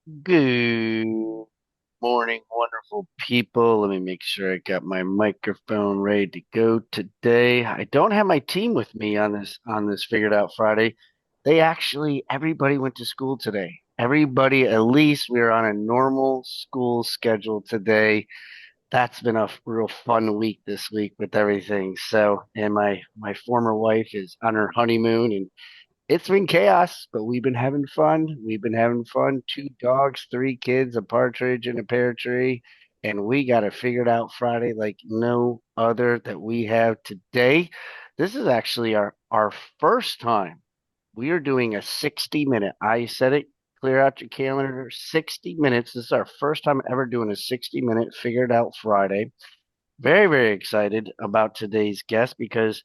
Good morning, wonderful people. Let me make sure I got my microphone ready to go today. I don't have my team with me on this Figured Out Friday. Everybody went to school today. Everybody, at least we're on a normal school schedule today. That's been a real fun week this week with everything. So, and my former wife is on her honeymoon, and it's been chaos, but we've been having fun. We've been having fun. Two dogs, three kids, a partridge, and a pear tree. And we got a figured out Friday like no other that we have today. This is actually our first time we are doing a 60-minute. I said it, clear out your calendar. 60 minutes. This is our first time ever doing a 60-minute figured out Friday. Very, very excited about today's guest because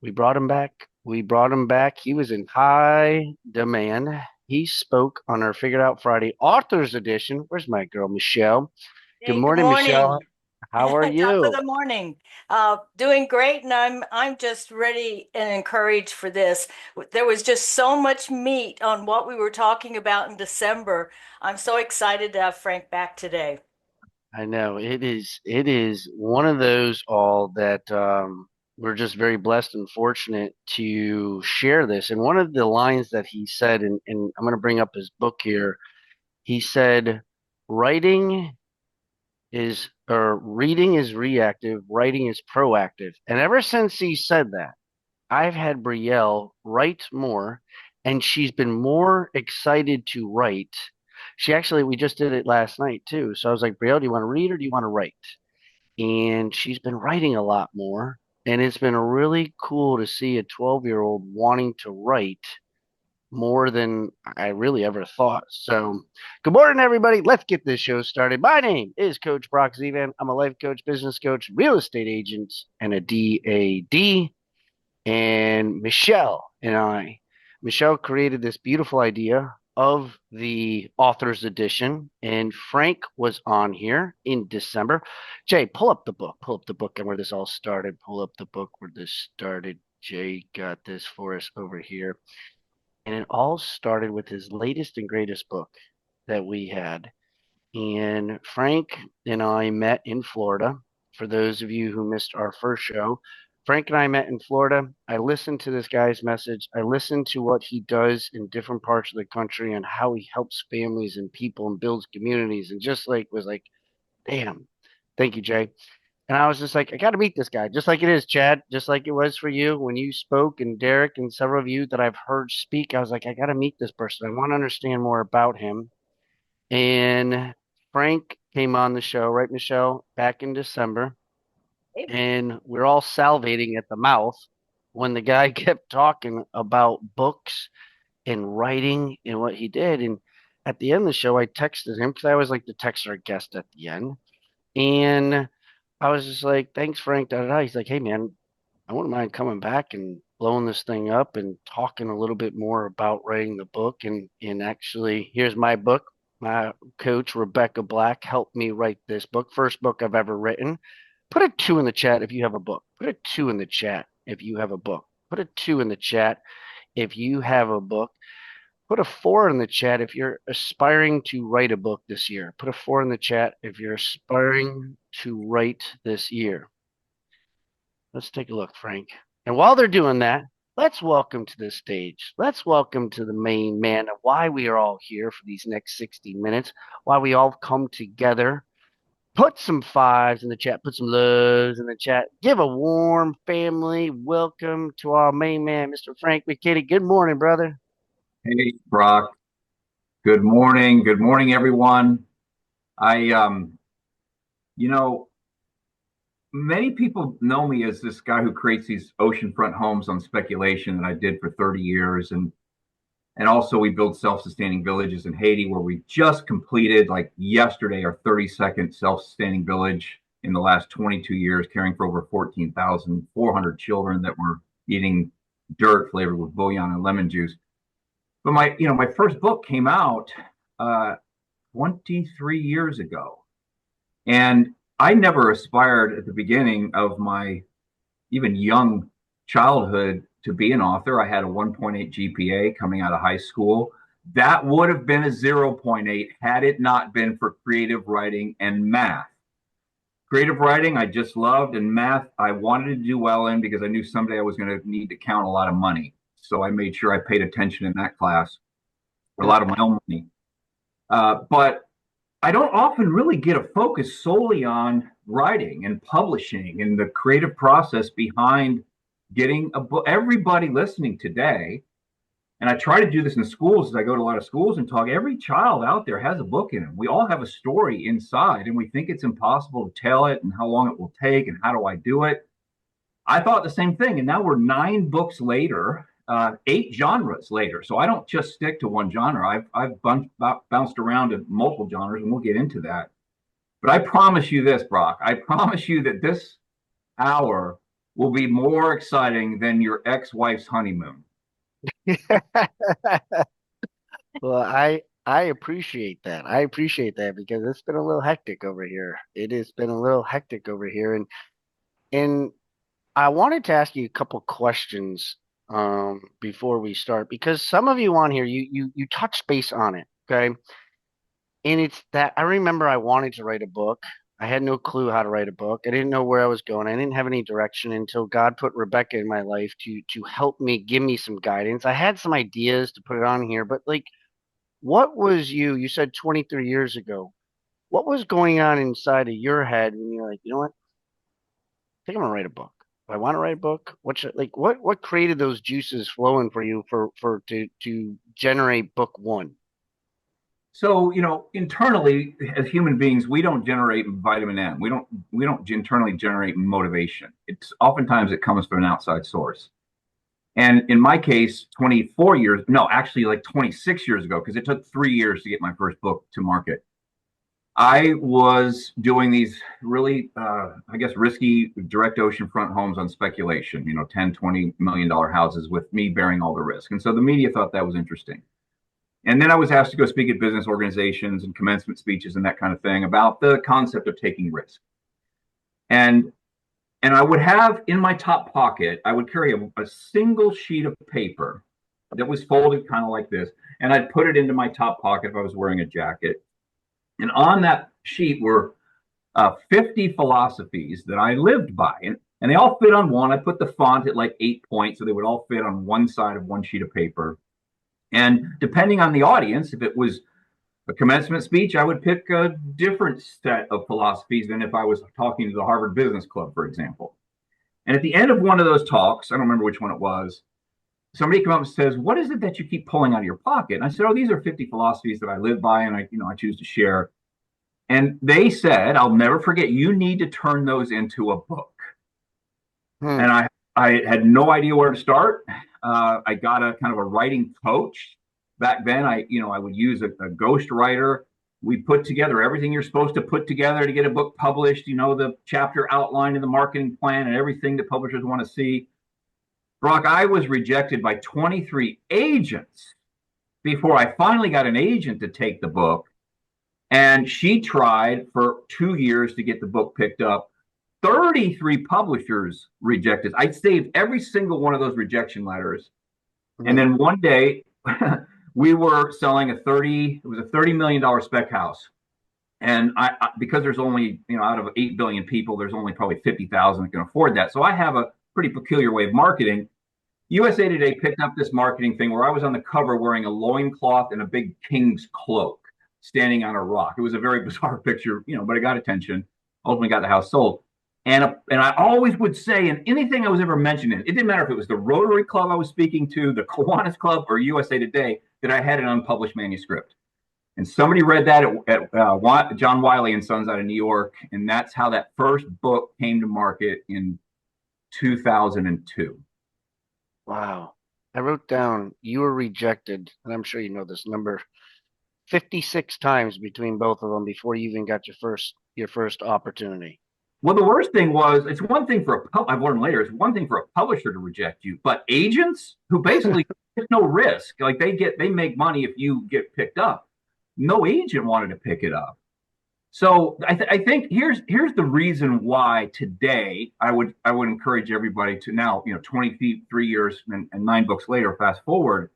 we brought him back. We brought him back. He was in high demand. He spoke on our Figured Out Friday Authors Edition. Where's my girl, Michelle? Good Hey, good morning, Michelle. morning. How are Top of you? the morning. Doing great, and I'm just ready and encouraged for this. There was just so much meat on what we were talking about in December. I'm so excited to have Frank back today. I know it is one of those all that we're just very blessed and fortunate to share this. And one of the lines that he said, and I'm going to bring up his book here. He said, writing or reading is reactive, writing is proactive. And ever since he said that, I've had Brielle write more, and she's been more excited to write. We just did it last night too. So I was like, Brielle, do you want to read or do you want to write? And she's been writing a lot more. And it's been really cool to see a 12-year-old wanting to write more than I really ever thought. So, good morning, everybody. Let's get this show started. My name is Coach Brock Zevan. I'm a life coach, business coach, real estate agent, and a DAD. And Michelle created this beautiful idea of the author's edition, and Frank was on here in December. Jay, pull up the book. Pull up the book and where this all started. Pull up the book where this started. Jay got this for us over here. And it all started with his latest and greatest book that we had. And Frank and I met in Florida. For those of you who missed our first show, Frank and I met in Florida. I listened to this guy's message. I listened to what he does in different parts of the country and how he helps families and people and builds communities, and just like was like, damn. Thank you, Jay. And I was just like, I got to meet this guy, just like it is, Chad, just like it was for you when you spoke, and Derek and several of you that I've heard speak. I was like, I got to meet this person. I want to understand more about him. And Frank came on the show, right, Michelle, back in December, and we're all salivating at the mouth when the guy kept talking about books and writing and what he did. And at the end of the show, I texted him because I always like to text our guest at the end. And I was just like, thanks, Frank. Da, da, da. He's like, hey, man, I wouldn't mind coming back and blowing this thing up and talking a little bit more about writing the book. And actually, here's my book. My coach, Rebecca Black, helped me write this book. First book I've ever written. Put a two in the chat if you have a book. Put a two in the chat if you have a book. Put a two in the chat if you have a book. Put a four in the chat if you're aspiring to write a book this year. Put a four in the chat if you're aspiring to write this year. Let's take a look, Frank. And while they're doing that, let's welcome to the stage. Let's welcome to the main man of why we are all here for these next 60 minutes, why we all come together. Put some fives in the chat, put some loves in the chat. Give a warm family welcome to our main man, Mr. Frank McKinney. Good morning, brother. Hey, Brock. Good morning. Good morning, everyone. I, you know, many people know me as this guy who creates these oceanfront homes on speculation that I did for 30 years. And also we build self-sustaining villages in Haiti where we just completed like yesterday our 32nd self-sustaining village in the last 22 years, caring for over 14,400 children that were eating dirt flavored with bouillon and lemon juice. But my first book came out uh, 23 years ago, and I never aspired at the beginning of my even young childhood to be an author. I had a 1.8 GPA coming out of high school. That would have been a 0.8 had it not been for creative writing and math. Creative writing, I just loved, and math, I wanted to do well in because I knew someday I was going to need to count a lot of money. So I made sure I paid attention in that class, a lot of my own money. But I don't often really get a focus solely on writing and publishing and the creative process behind getting a book. Everybody listening today, and I try to do this in schools as I go to a lot of schools and talk. Every child out there has a book in them. We all have a story inside, and we think it's impossible to tell it and how long it will take and how do I do it. I thought the same thing, and now we're 9 books later, 8 genres later. So I don't just stick to one genre. I've bounced around to multiple genres, and we'll get into that. But I promise you this, Brock. I promise you that this hour will be more exciting than your ex-wife's honeymoon. Well, I appreciate that. I appreciate that because it's been a little hectic over here. It has been a little hectic over here, and I wanted to ask you a couple questions before we start because some of you on here you touch base on it, okay? And it's that I remember I wanted to write a book. I had no clue how to write a book. I didn't know where I was going. I didn't have any direction until God put Rebecca in my life to help me, give me some guidance. I had some ideas to put it on here, but like what was you said 23 years ago. What was going on inside of your head when you're like, you know what? I think I'm gonna write a book. Do I want to write a book? What created those juices flowing for you to generate book one? So, internally as human beings, we don't generate vitamin M. We don't internally generate motivation. It's oftentimes it comes from an outside source. And in my case, 24 years, no, actually like 26 years ago, because it took 3 years to get my first book to market. I was doing these really, I guess, risky direct oceanfront homes on speculation, 10, $20 million houses with me bearing all the risk. And so the media thought that was interesting. And then I was asked to go speak at business organizations and commencement speeches and that kind of thing about the concept of taking risk. And I would have in my top pocket, I would carry a single sheet of paper that was folded kind of like this. And I'd put it into my top pocket if I was wearing a jacket. And on that sheet were 50 philosophies that I lived by. And they all fit on one. I put the font at like 8 points, so they would all fit on one side of one sheet of paper. And depending on the audience, if it was a commencement speech, I would pick a different set of philosophies than if I was talking to the Harvard Business Club, for example. And at the end of one of those talks, I don't remember which one it was, somebody came up and says, "What is it that you keep pulling out of your pocket?" And I said, "Oh, these are 50 philosophies that I live by and I choose to share." And they said, "I'll never forget, you need to turn those into a book." And I had no idea where to start. I got a kind of a writing coach. Back then, I would use a ghost writer. We put together everything you're supposed to put together to get a book published, the chapter outline and the marketing plan and everything that publishers want to see. Brock, I was rejected by 23 agents before I finally got an agent to take the book. And she tried for 2 years to get the book picked up. 33 publishers rejected. I saved every single one of those rejection letters. And then one day we were selling it was a $30 million spec house. And I because there's only, out of 8 billion people, there's only probably 50,000 that can afford that. So I have a pretty peculiar way of marketing. USA Today picked up this marketing thing where I was on the cover wearing a loincloth and a big king's cloak standing on a rock. It was a very bizarre picture, but it got attention, ultimately got the house sold. And I always would say in anything I was ever mentioning, it didn't matter if it was the Rotary Club I was speaking to, the Kiwanis Club, or USA Today, that I had an unpublished manuscript. And somebody read that at John Wiley & Sons out of New York, and that's how that first book came to market in 2002. Wow. I wrote down you were rejected, and I'm sure you know this number, 56 times between both of them before you even got your first opportunity. Well, the worst thing was, it's one thing for I've learned later, it's one thing for a publisher to reject you, but agents who basically there's no risk, like they make money if you get picked up. No agent wanted to pick it up. So I think here's the reason why today I would encourage everybody to now, 23 years and 9 books later, fast forward.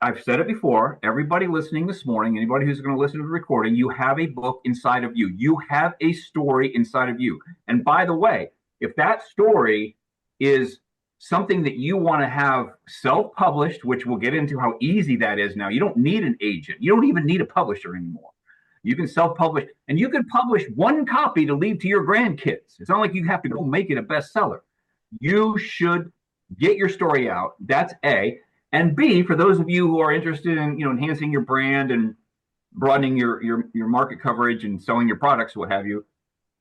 I've said it before. Everybody listening this morning, anybody who's going to listen to the recording, you have a book inside of you. You have a story inside of you. And by the way, if that story is something that you want to have self-published, which we'll get into how easy that is now. You don't need an agent. You don't even need a publisher anymore. You can self-publish, and you can publish one copy to leave to your grandkids. It's not like you have to go make it a bestseller. You should get your story out. That's A. And B, for those of you who are interested in, enhancing your brand and broadening your market coverage and selling your products, what have you,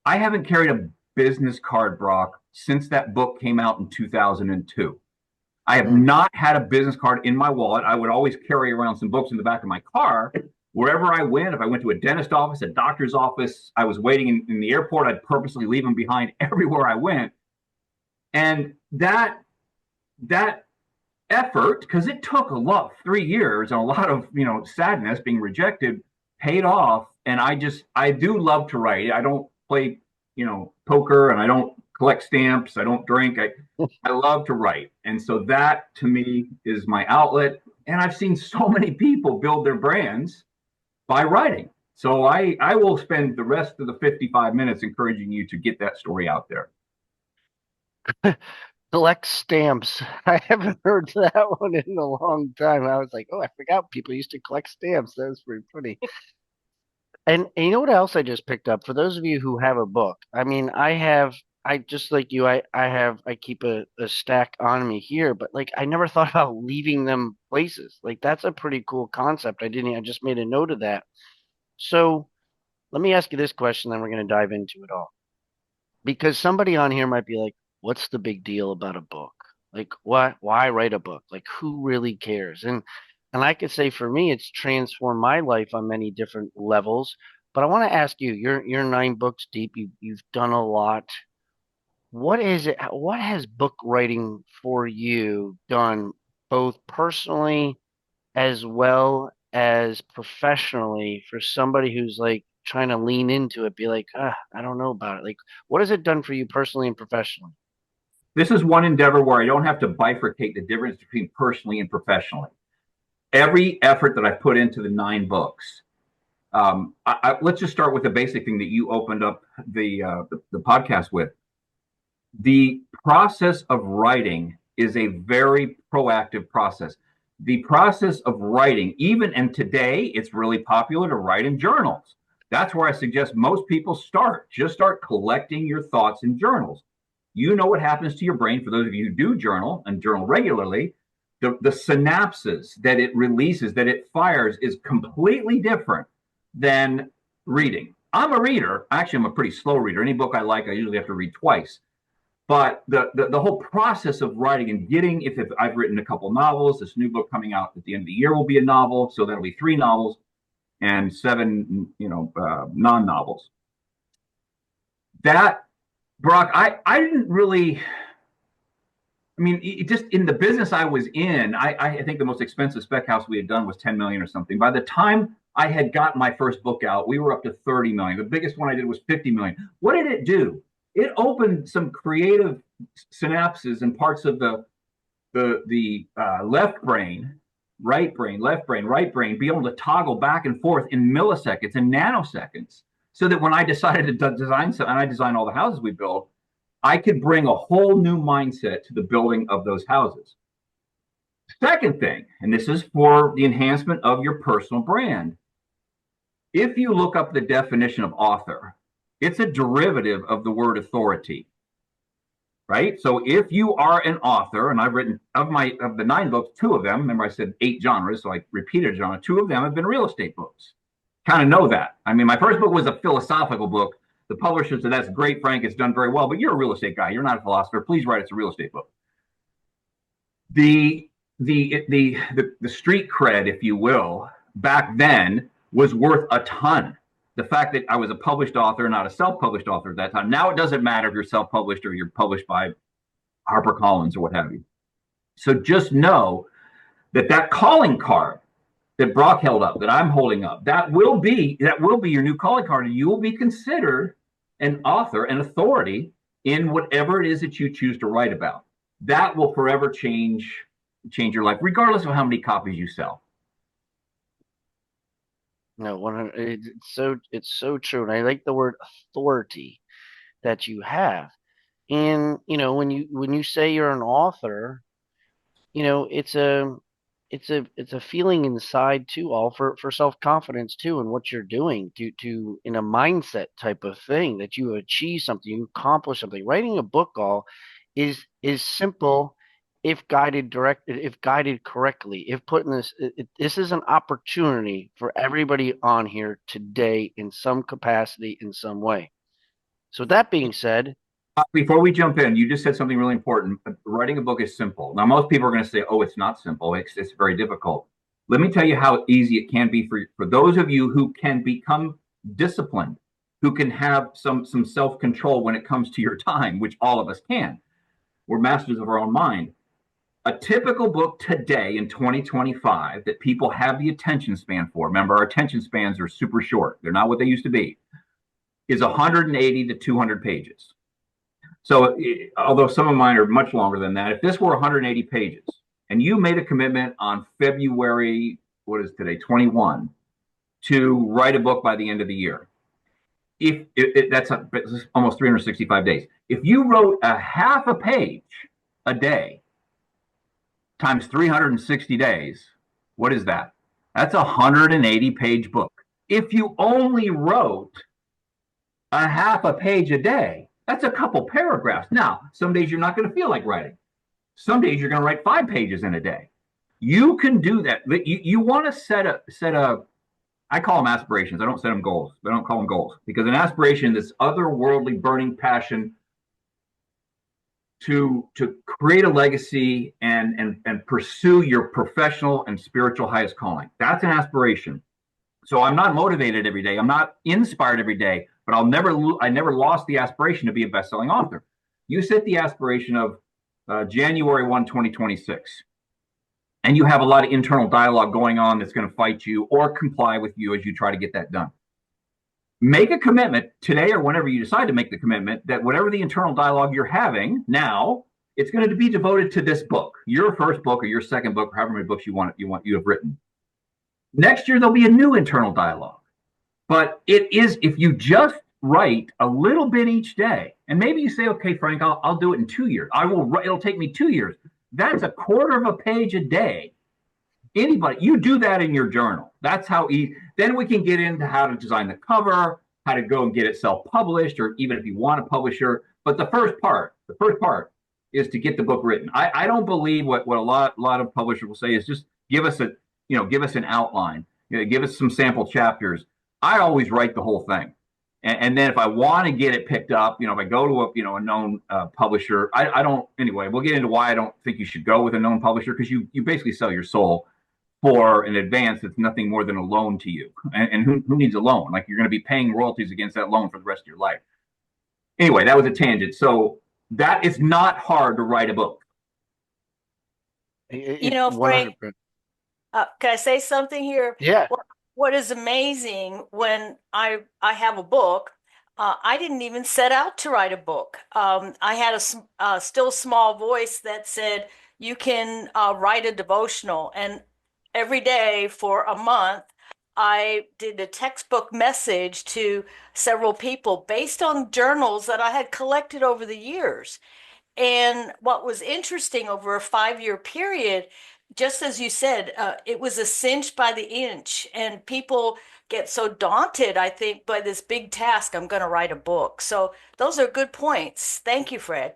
I haven't carried a business card, Brock, since that book came out in 2002. I have not had a business card in my wallet. I would always carry around some books in the back of my car. Wherever I went, if I went to a dentist office, a doctor's office, I was waiting in the airport, I'd purposely leave them behind everywhere I went. And that effort, because it took 3 years and a lot of, sadness, being rejected, paid off. And I do love to write. I don't play, poker, and I don't collect stamps. I don't drink. I love to write. And so that to me is my outlet. And I've seen so many people build their brands by writing. So I will spend the rest of the 55 minutes encouraging you to get that story out there. Collect stamps. I haven't heard that one in a long time. I was like, oh, I forgot people used to collect stamps. That was pretty funny. And you know what else I just picked up? For those of you who have a book, I mean, I just like you, I keep a stack on me here, but like I never thought about leaving them places. Like that's a pretty cool concept. I just made a note of that. So let me ask you this question, then we're going to dive into it all. Because somebody on here might be like, what's the big deal about a book? Like, why write a book? Like, who really cares? And I could say for me, it's transformed my life on many different levels. But I want to ask you, you're 9 books deep. You've done a lot. What is it? What has book writing for you done, both personally as well as professionally, for somebody who's like trying to lean into it, be like, I don't know about it. Like, what has it done for you personally and professionally? This is one endeavor where I don't have to bifurcate the difference between personally and professionally. Every effort that I put into the 9 books, let's just start with the basic thing that you opened up the podcast with. The process of writing is a very proactive process. The process of writing, and today it's really popular to write in journals. That's where I suggest most people start. Just start collecting your thoughts in journals. You know what happens to your brain, for those of you who do journal and journal regularly. The synapses that it releases, that it fires, is completely different than reading. I'm a reader. Actually, I'm a pretty slow reader. Any book I like, I usually have to read twice. But the whole process of writing and getting, if I've written a couple novels, this new book coming out at the end of the year will be a novel. So that'll be 3 novels and 7, non-novels. That, Brock, I didn't really, just in the business I was in, I think the most expensive spec house we had done was 10 million or something. By the time I had got my first book out, we were up to 30 million. The biggest one I did was 50 million. What did it do? It opened some creative synapses and parts of the left brain, right brain, left brain, right brain, be able to toggle back and forth in milliseconds and nanoseconds, so that when I decided to design something, and I design all the houses we build, I could bring a whole new mindset to the building of those houses. Second thing, and this is for the enhancement of your personal brand. If you look up the definition of author, it's a derivative of the word authority, right? So if you are an author, and I've written of the 9 books, 2 of them, remember I said 8 genres, so I repeated a genre, 2 of them have been real estate books. Kind of know that. My first book was a philosophical book. The publisher said, that's great, Frank, it's done very well, but you're a real estate guy. You're not a philosopher. Please write it's a real estate book. The street cred, if you will, back then was worth a ton. The fact that I was a published author, not a self-published author at that time. Now it doesn't matter if you're self-published or you're published by HarperCollins or what have you. So just know that calling card that Brock held up, that I'm holding up, that will be your new calling card, and you will be considered an author, an authority in whatever it is that you choose to write about. That will forever change your life, regardless of how many copies you sell. No, 100. It's so true, and I like the word authority that you have. And when you say you're an author, it's a feeling inside too, all for self-confidence too, and what you're doing to in a mindset type of thing that you achieve something, you accomplish something. Writing a book all is simple if guided correctly. If put in this is an opportunity for everybody on here today in some capacity, in some way. So that being said, Before we jump in, you just said something really important. Writing a book is simple. Now, most people are going to say, "Oh, it's not simple. It's very difficult." Let me tell you how easy it can be for those of you who can become disciplined, who can have some self control when it comes to your time, which all of us can. We're masters of our own mind. A typical book today in 2025 that people have the attention span for. Remember, our attention spans are super short. They're not what they used to be. Is 180 to 200 pages. So, although some of mine are much longer than that, if this were 180 pages and you made a commitment on February, what is today, 21, to write a book by the end of the year, that's almost 365 days. If you wrote a half a page a day times 360 days, what is that? That's a 180-page book. If you only wrote a half a page a day, that's a couple paragraphs. Now, some days you're not going to feel like writing. Some days you're going to write 5 pages in a day. You can do that. You want to set a, I call them aspirations. I don't set them goals. I don't call them goals, because an aspiration is this otherworldly burning passion to create a legacy and pursue your professional and spiritual highest calling. That's an aspiration. So I'm not motivated every day. I'm not inspired every day, but I never lost the aspiration to be a best-selling author. You set the aspiration of January 1, 2026, and you have a lot of internal dialogue going on that's going to fight you or comply with you as you try to get that done. Make a commitment today or whenever you decide to make the commitment that whatever the internal dialogue you're having now, it's going to be devoted to this book, your first book or your second book, or however many books you have written. Next year, there'll be a new internal dialogue. But it is, if you just write a little bit each day, and maybe you say, okay, Frank, I'll do it in 2 years. It'll take me 2 years. That's a quarter of a page a day. Anybody, you do that in your journal. That's how easy. Then we can get into how to design the cover, how to go and get it self-published, or even if you want a publisher. But the first part is to get the book written. I don't believe what a lot of publishers will say is just give us an outline, give us some sample chapters. I always write the whole thing. And then if I want to get it picked up, if I go to a known publisher, I don't, anyway, we'll get into why I don't think you should go with a known publisher, because you basically sell your soul for an advance that's nothing more than a loan to you. And who needs a loan? Like, you're going to be paying royalties against that loan for the rest of your life. Anyway, that was a tangent. So that is not hard to write a book. Frank, can I say something here? Yeah. What is amazing when I have a book, I didn't even set out to write a book. I had a still small voice that said, you can write a devotional. And every day for a month, I did a textbook message to several people based on journals that I had collected over the years. And what was interesting, over a 5-year period, just as you said, it was a cinch by the inch, and people get so daunted, I think, by this big task. I'm going to write a book. So those are good points. Thank you, Fred.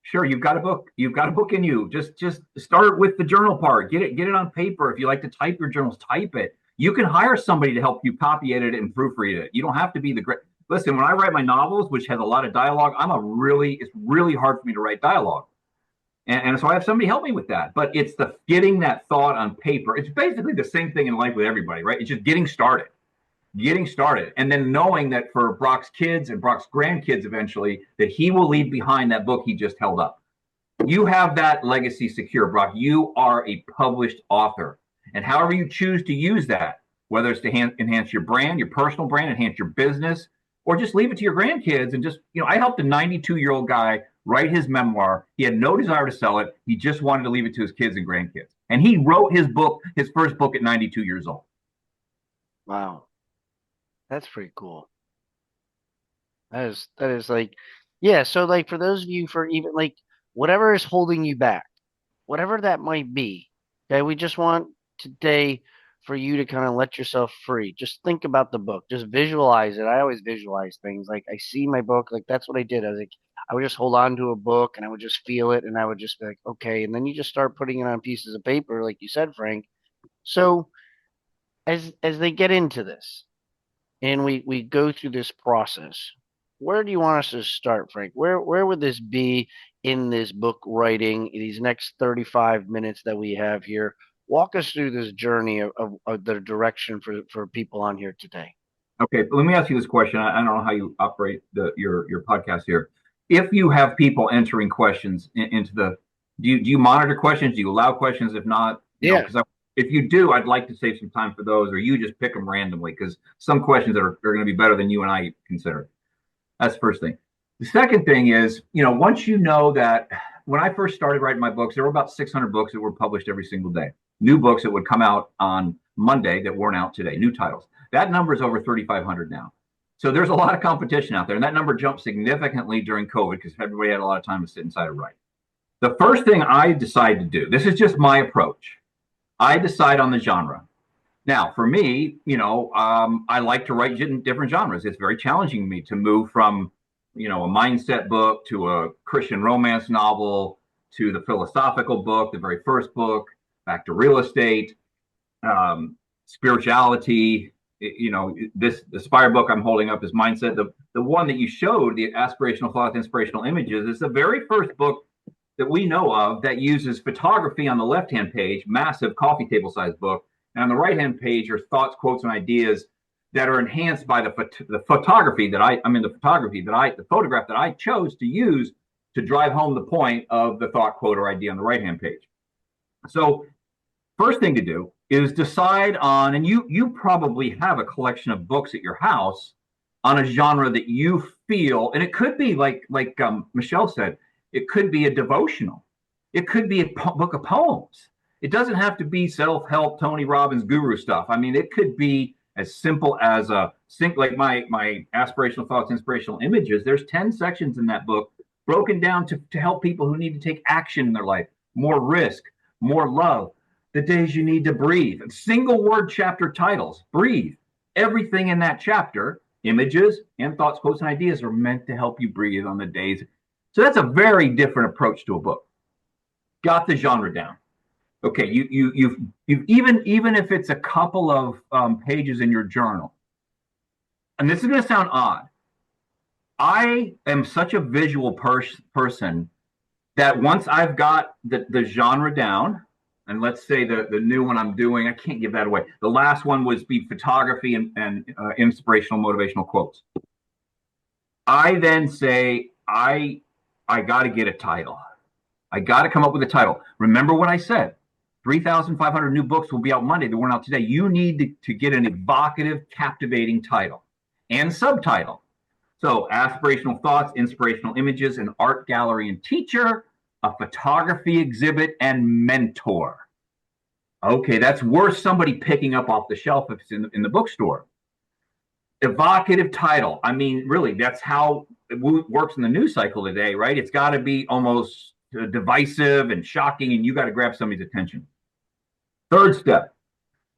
Sure, you've got a book. You've got a book in you. Just start with the journal part. Get it on paper. If you like to type your journals, type it. You can hire somebody to help you copy edit it and proofread it. You don't have to be the great. Listen, when I write my novels, which has a lot of dialogue, it's really hard for me to write dialogue. And so I have somebody help me with that. But it's the getting that thought on paper. It's basically the same thing in life with everybody, right? It's just getting started. And then knowing that for Brock's kids and Brock's grandkids eventually, that he will leave behind that book he just held up. You have that legacy secure, Brock. You are a published author. And however you choose to use that, whether it's to enhance your brand, your personal brand, enhance your business, or just leave it to your grandkids. And just, I helped a 92-year-old guy write his memoir. He had no desire to sell it. He just wanted to leave it to his kids and grandkids. And he wrote his first book at 92 years old. Wow. That's pretty cool. That is like, yeah. So like for those of you for even like whatever is holding you back, whatever that might be, okay, we just want today for you to kind of let yourself free. Just think about the book. Just visualize it. I always visualize things. Like I see my book, like that's what I did. I was like, I would just hold on to a book and I would just feel it and I would just be like, okay. And then you just start putting it on pieces of paper, like you said, Frank. So as they get into this and we go through this process, where do you want us to start, Frank? Where would this be in this book writing, in these next 35 minutes that we have here? Walk us through this journey of the direction for people on here today. Okay, but let me ask you this question. I don't know how you operate your podcast here. If you have people entering questions into the, do you monitor questions? Do you allow questions? If not, Yeah. because if you do, I'd like to save some time for those, or you just pick them randomly because some questions are going to be better than you and I consider. That's the first thing. The second thing is, once you know that when I first started writing my books, there were about 600 books that were published every single day. New books that would come out on Monday that weren't out today, new titles. That number is over 3,500 now. So there's a lot of competition out there. And that number jumped significantly during COVID because everybody had a lot of time to sit inside and write. The first thing I decide to do, this is just my approach. I decide on the genre. Now, for me, I like to write in different genres. It's very challenging to me to move from, a mindset book to a Christian romance novel to the philosophical book, the very first book, back to real estate, spirituality. This Aspire book I'm holding up is mindset. The one that you showed, the aspirational thoughts, inspirational images, is the very first book that we know of that uses photography on the left-hand page, massive coffee table size book. And on the right-hand page are thoughts, quotes, and ideas that are enhanced by the photography the photograph that I chose to use to drive home the point of the thought, quote, or idea on the right-hand page. So first thing to do is decide on, and you probably have a collection of books at your house on a genre that you feel, and it could be like Michelle said, it could be a devotional. It could be a book of poems. It doesn't have to be self-help, Tony Robbins guru stuff. I mean, it could be as simple as like my aspirational thoughts, inspirational images. There's 10 sections in that book broken down to help people who need to take action in their life, more risk, more love, the days you need to breathe. Single word chapter titles, breathe. Everything in that chapter, images and thoughts, quotes, and ideas are meant to help you breathe on the days. So that's a very different approach to a book. Got the genre down. Okay, you've even if it's a couple of pages in your journal, and this is going to sound odd. I am such a visual person that once I've got the genre down, and let's say the new one I'm doing, I can't give that away. The last one was be photography and inspirational, motivational quotes. I then say I got to get a title. I got to come up with a title. Remember what I said. 3,500 new books will be out Monday that weren't out today. You need to get an evocative, captivating title and subtitle. So aspirational thoughts, inspirational images, an art gallery and teacher, a photography exhibit, and mentor. Okay, that's worth somebody picking up off the shelf if it's in the bookstore. Evocative title. I mean, really, that's how it works in the news cycle today, right? It's got to be almost divisive and shocking, and you got to grab somebody's attention. Third step,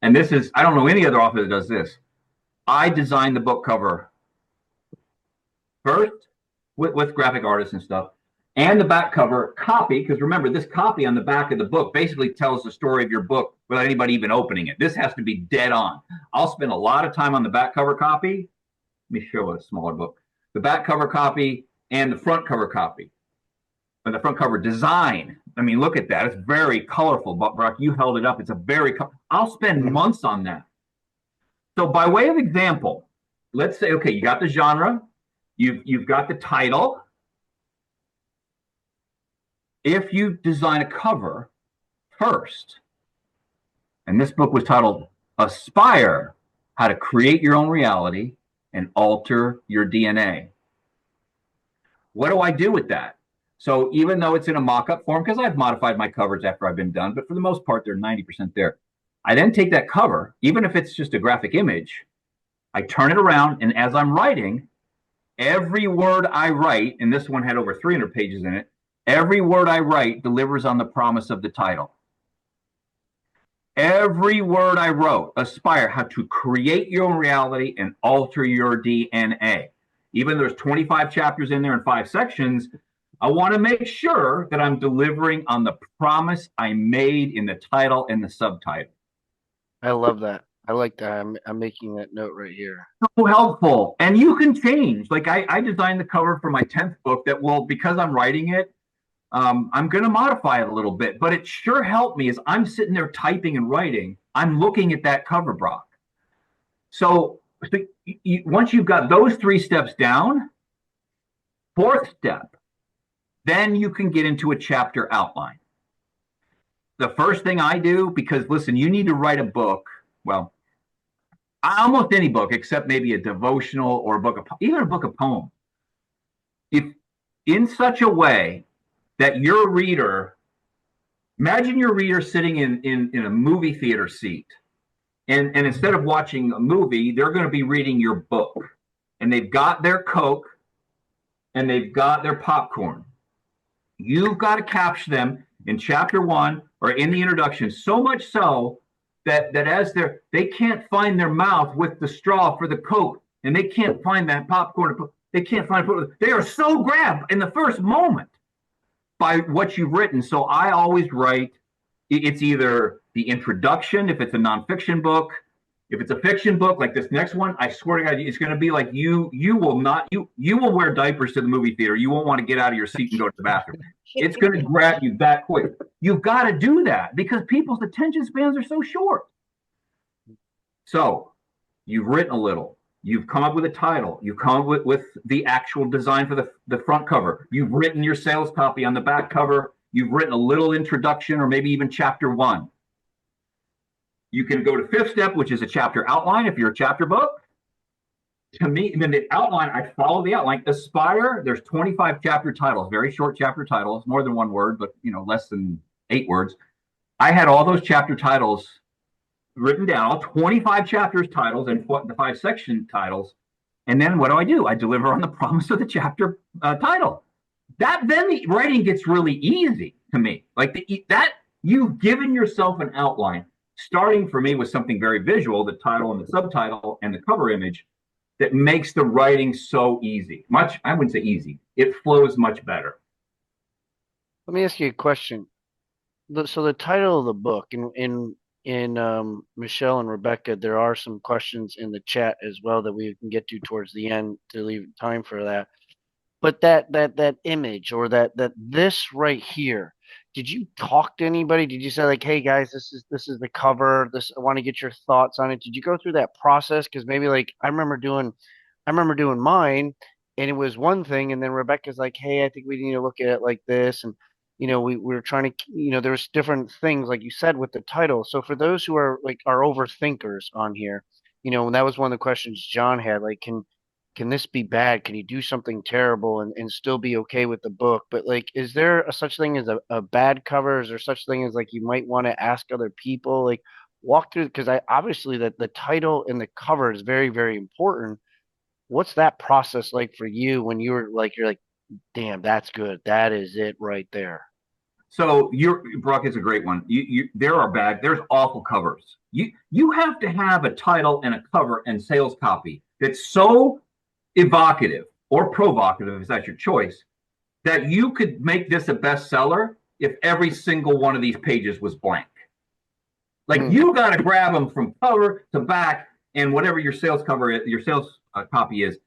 and this is, I don't know any other author that does this. I designed the book cover first with graphic artists and stuff, and the back cover copy, because remember, this copy on the back of the book basically tells the story of your book without anybody even opening it. This has to be dead on. I'll spend a lot of time on the back cover copy. Let me show a smaller book. The back cover copy and the front cover copy. And the front cover design. I mean, look at that. It's very colorful. But Brock, you held it up. It's a very, I'll spend months on that. So by way of example, let's say, okay, you got the genre, you've got the title. If you design a cover first, and this book was titled Aspire, How to Create Your Own Reality and Alter Your DNA. What do I do with that? So even though it's in a mock-up form, because I've modified my covers after I've been done, but for the most part, they're 90% there. I then take that cover, even if it's just a graphic image, I turn it around, and as I'm writing, every word I write, and this one had over 300 pages in it, every word I write delivers on the promise of the title. Every word I wrote, aspire how to create your own reality and alter your DNA. Even though there's 25 chapters in there and 5 sections, I want to make sure that I'm delivering on the promise I made in the title and the subtitle. I love that. I like that. I'm making that note right here. So helpful. And you can change. Like I designed the cover for my 10th book that will, because I'm writing it, I'm going to modify it a little bit, but it sure helped me as I'm sitting there typing and writing. I'm looking at that cover, Brock. So once you've got those 3 steps down, 4th step, then you can get into a chapter outline. The first thing I do, because listen, you need to write a book. Well, almost any book except maybe a devotional or a book of, even a book of poems, if in such a way that your reader, imagine your reader sitting in a movie theater seat, and instead of watching a movie, they're going to be reading your book, and they've got their Coke and they've got their popcorn. You've got to capture them in chapter 1 or in the introduction, so much so that as they can't find their mouth with the straw for the Coke, and they can't find that popcorn, they can't find it. They are so grabbed in the first moment by what you've written. So I always write, it's either the introduction, if it's a nonfiction book. If it's a fiction book like this next one, I swear to God, it's going to be like you will wear diapers to the movie theater. You won't want to get out of your seat and go to the bathroom. It's going to grab you that quick. You've got to do that because people's attention spans are so short. So you've written a little. You've come up with a title. You've come up with the actual design for the front cover. You've written your sales copy on the back cover. You've written a little introduction or maybe even chapter 1. You can go to 5th step, which is a chapter outline if you're a chapter book. To me, then the outline, I follow the outline. Aspire, there's 25 chapter titles, very short chapter titles, more than 1 word, but less than 8 words. I had all those chapter titles written down, all 25 chapters titles and the 5 section titles. And then what do? I deliver on the promise of the chapter title. Then the writing gets really easy to me. Like that, you've given yourself an outline. Starting for me with something very visual, the title and the subtitle and the cover image, that makes the writing so easy. I wouldn't say easy. It flows much better. Let me ask you a question. So the title of the book, in Michelle and Rebecca, there are some questions in the chat as well that we can get to towards the end to leave time for that. But that image or that this right here, did you talk to anybody? Did you say like, hey guys, this is the cover. I want to get your thoughts on it. Did you go through that process? Because maybe like I remember doing mine, and it was one thing, and then Rebecca's like, hey, I think we need to look at it like this, and we were trying to, there's different things like you said with the title. So for those who are overthinkers on here, and that was one of the questions John had, like, can this be bad? Can you do something terrible and still be okay with the book? But like, is there a such thing as a bad cover? Is there such thing as like you might want to ask other people? Like walk through, because I obviously that the title and the cover is very, very important. What's that process like for you when you're like, damn, that's good. That is it right there. So Brock is a great one. There's awful covers. You have to have a title and a cover and sales copy that's so evocative or provocative, if that's your choice, that you could make this a bestseller if every single one of these pages was blank. Like you got to grab them from cover to back and whatever your sales cover is, your sales copy is,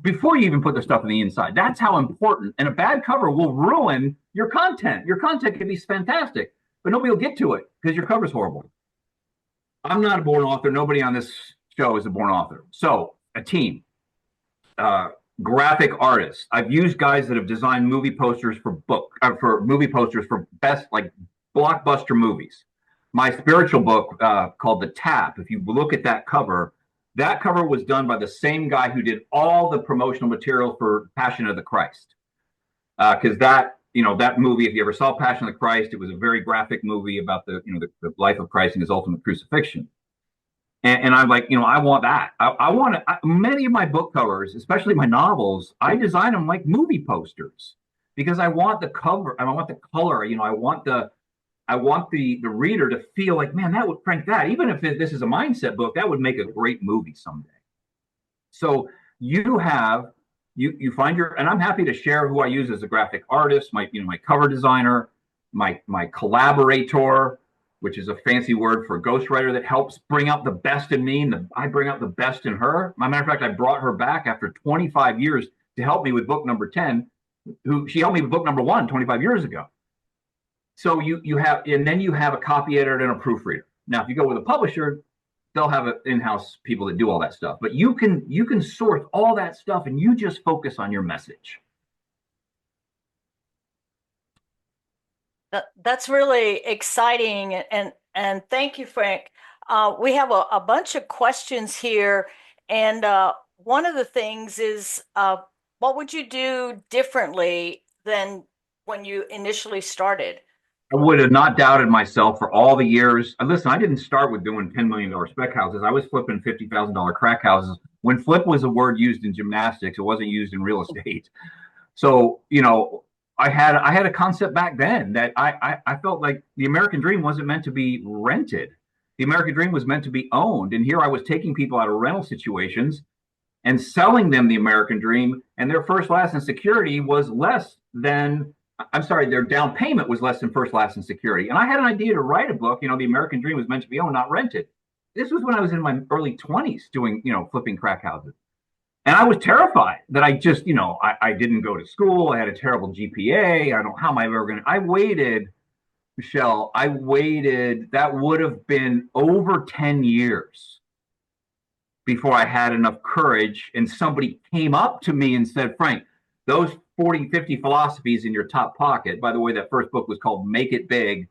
before you even put the stuff on the inside. That's how important. And a bad cover will ruin your content. Your content can be fantastic, but nobody will get to it because your cover's horrible. I'm not a born author. Nobody on this show is a born author. So a team. Graphic artists. I've used guys that have designed movie posters for best like blockbuster movies. My spiritual book called The Tap. If you look at that cover was done by the same guy who did all the promotional material for Passion of the Christ. Because that that movie, if you ever saw Passion of the Christ, it was a very graphic movie about the life of Christ and his ultimate crucifixion. And I'm like, I want that. I want many of my book covers, especially my novels, I design them like movie posters because I want the cover, I want the color, I want the reader to feel like, man, that would Frank that. Even if this is a mindset book, that would make a great movie someday. So you find and I'm happy to share who I use as a graphic artist, my cover designer, my collaborator, which is a fancy word for a ghostwriter that helps bring out the best in me, and I bring out the best in her. As a matter of fact, I brought her back after 25 years to help me with book number 10, she helped me with book number 1 25 years ago. So and then you have a copy editor and a proofreader. Now, if you go with a publisher, they'll have in-house people that do all that stuff. But you can sort all that stuff, and you just focus on your message. That's really exciting, and thank you, Frank. We have a bunch of questions here, and one of the things is, what would you do differently than when you initially started? I would have not doubted myself for all the years. Listen, I didn't start with doing $10 million spec houses. I was flipping $50,000 crack houses. When flip was a word used in gymnastics, it wasn't used in real estate. So, I had a concept back then that I felt like the American dream wasn't meant to be rented. The American dream was meant to be owned. And here I was taking people out of rental situations and selling them the American dream, and their first, last, and security was less than, their down payment was less than first, last, and security. And I had an idea to write a book. The American dream was meant to be owned, not rented. This was when I was in my early 20s doing, flipping crack houses. And I was terrified that I just, I didn't go to school. I had a terrible GPA. How am I ever going to, I waited, Michelle, that would have been over 10 years before I had enough courage. And somebody came up to me and said, Frank, those 40, 50 philosophies in your top pocket, by the way, that first book was called Make It Big,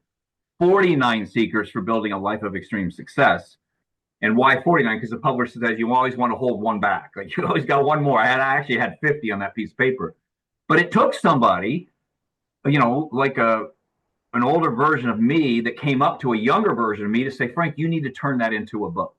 49 Secrets for Building a Life of Extreme Success. And why 49? Because the publisher says you always want to hold one back. Like you always got one more. I actually had 50 on that piece of paper. But it took somebody, like an older version of me that came up to a younger version of me to say, Frank, you need to turn that into a book.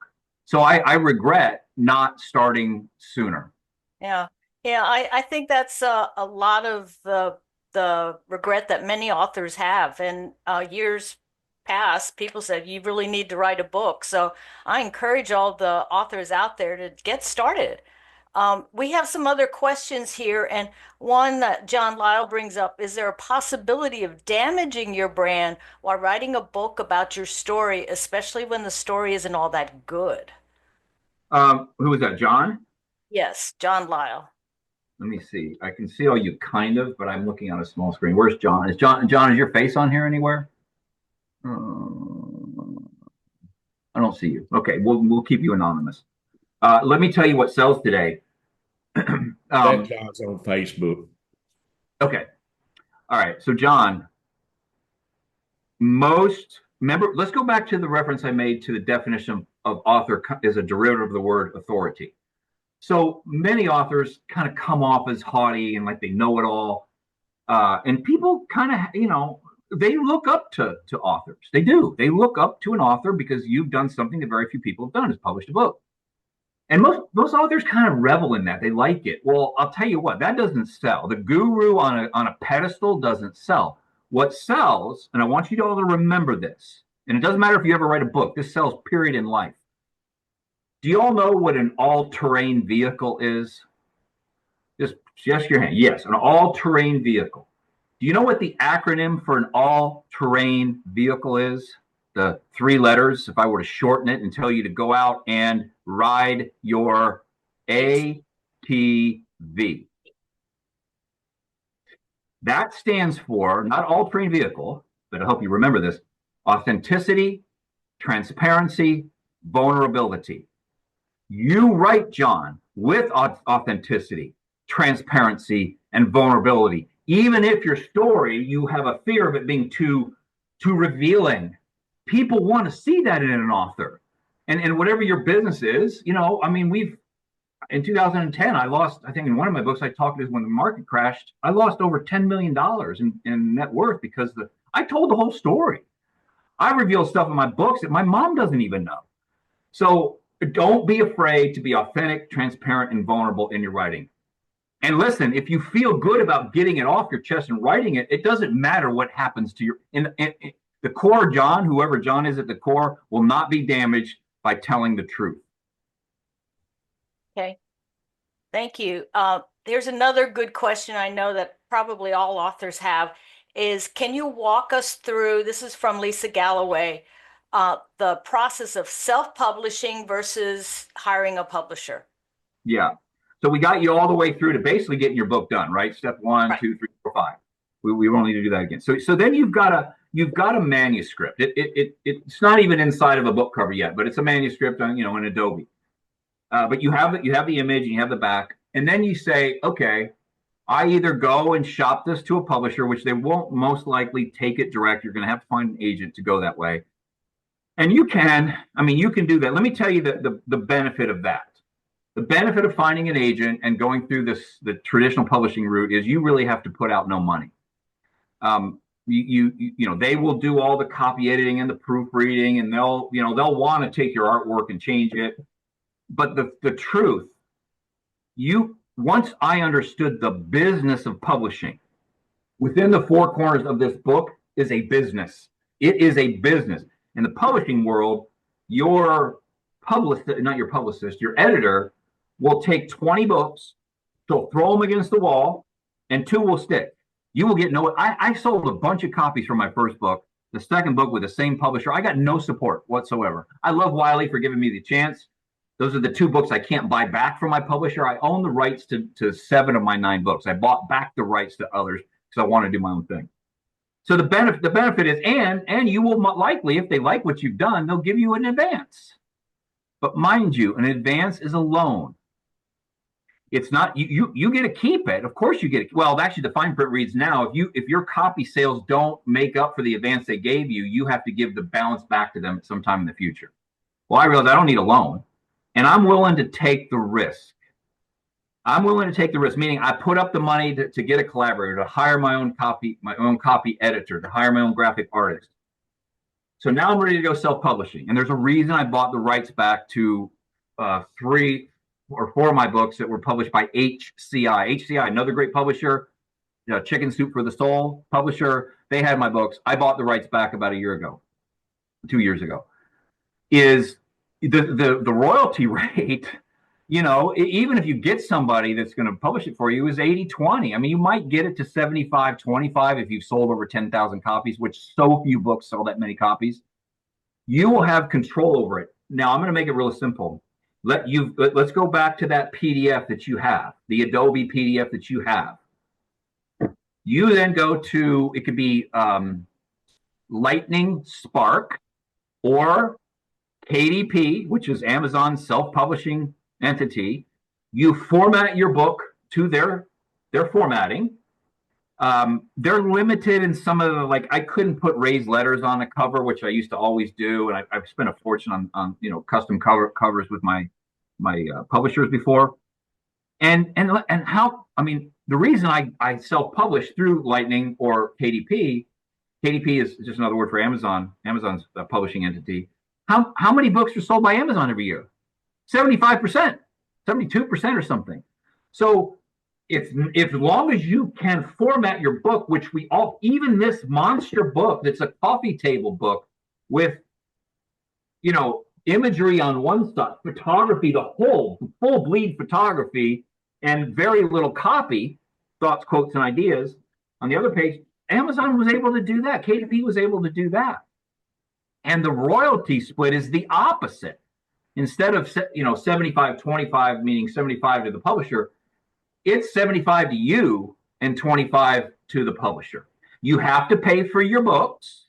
So I regret not starting sooner. Yeah. Yeah, I think that's a lot of the regret that many authors have. And years past, people said, you really need to write a book. So I encourage all the authors out there to get started. We have some other questions here. And one that John Lyle brings up, is there a possibility of damaging your brand while writing a book about your story, especially when the story isn't all that good? Who was that, John? Yes, John Lyle. Let me see. I can see all you kind of, but I'm looking on a small screen. Where's John? John, is your face on here anywhere? I don't see you. Okay, we'll keep you anonymous. Let me tell you what sells today. That John's on Facebook. Okay. All right. So John, remember, let's go back to the reference I made to the definition of author as a derivative of the word authority. So many authors kind of come off as haughty and like they know it all. And people kind of, they look up to authors. They do. They look up to an author because you've done something that very few people have done, is published a book. And most authors kind of revel in that. They like it. Well, I'll tell you what, that doesn't sell. The guru on a pedestal doesn't sell. What sells, and I want you all to remember this, and it doesn't matter if you ever write a book, this sells period in life. Do you all know what an all-terrain vehicle is? Just your hand. Yes, an all-terrain vehicle. Do you know what the acronym for an all-terrain vehicle is? The 3 letters, if I were to shorten it and tell you to go out and ride your ATV. That stands for, not all-terrain vehicle, but I hope you remember this, authenticity, transparency, vulnerability. You write, John, with authenticity, transparency, and vulnerability. Even if your story, you have a fear of it being too revealing. People want to see that in an author. And whatever your business is, in 2010, I lost, I think in one of my books, I talked about when the market crashed, I lost over $10 million in net worth because I told the whole story. I reveal stuff in my books that my mom doesn't even know. So don't be afraid to be authentic, transparent, and vulnerable in your writing. And listen, if you feel good about getting it off your chest and writing it, it doesn't matter what happens to your in the core. John, whoever John is at the core, will not be damaged by telling the truth. Okay. Thank you. There's another good question I know that probably all authors have is, can you walk us through, this is from Lisa Galloway, the process of self-publishing versus hiring a publisher? Yeah. So we got you all the way through to basically getting your book done, right? Step 1, Right. 2, 3, 4, 5. We won't need to do that again. So then you've got a manuscript. It's not even inside of a book cover yet, but it's a manuscript on, in Adobe. But you have the image and you have the back, and then you say, okay, I either go and shop this to a publisher, which they won't most likely take it direct. You're going to have to find an agent to go that way. And you can do that. Let me tell you the benefit of that. The benefit of finding an agent and going through the traditional publishing route is you really have to put out no money. They will do all the copy editing and the proofreading, and they'll want to take your artwork and change it. But the truth, once I understood the business of publishing, within the four corners of this book is a business. It is a business. In the publishing world, your editor will take 20 books, they'll throw them against the wall, and 2 will stick. You will get I sold a bunch of copies for my first book. The second book with the same publisher, I got no support whatsoever. I love Wiley for giving me the chance. Those are the 2 books I can't buy back from my publisher. I own the rights to 7 of my 9 books. I bought back the rights to others because I want to do my own thing. So the benefit is, and you will likely, if they like what you've done, they'll give you an advance. But mind you, an advance is a loan. It's not you get to keep it. Of course you get it. Well, actually, the fine print reads now, if your copy sales don't make up for the advance they gave you, you have to give the balance back to them sometime in the future. Well, I realized I don't need a loan. And I'm willing to take the risk. Meaning I put up the money to get a collaborator, to hire my own copy editor, to hire my own graphic artist. So now I'm ready to go self-publishing. And there's a reason I bought the rights back to 3 or 4 of my books that were published by HCI. HCI, another great publisher, Chicken Soup for the Soul publisher. They had my books. I bought the rights back about 2 years ago. Is the royalty rate, even if you get somebody that's going to publish it for you, is 80-20. I mean, you might get it to 75-25 if you've sold over 10,000 copies, which so few books sell that many copies. You will have control over it. Now, I'm going to make it real simple. Let's go back to that PDF that you have, the Adobe PDF that you have. You then go to, it could be Lightning Spark or KDP, which is Amazon's self-publishing entity. You format your book to their formatting. They're limited in some of the, I couldn't put raised letters on a cover, which I used to always do, and I've spent a fortune on custom covers with my publishers before. And the reason I self-publish through Lightning or KDP is just another word for Amazon's publishing entity. How many books are sold by Amazon every year? 75%, 72% or something. So if as long as you can format your book, which even this monster book that's a coffee table book with, imagery on one side, photography, the full bleed photography, and very little copy, thoughts, quotes, and ideas on the other page, Amazon was able to do that. KDP was able to do that. And the royalty split is the opposite. Instead of 75-25, meaning 75 to the publisher, it's 75 to you and 25 to the publisher. You have to pay for your books,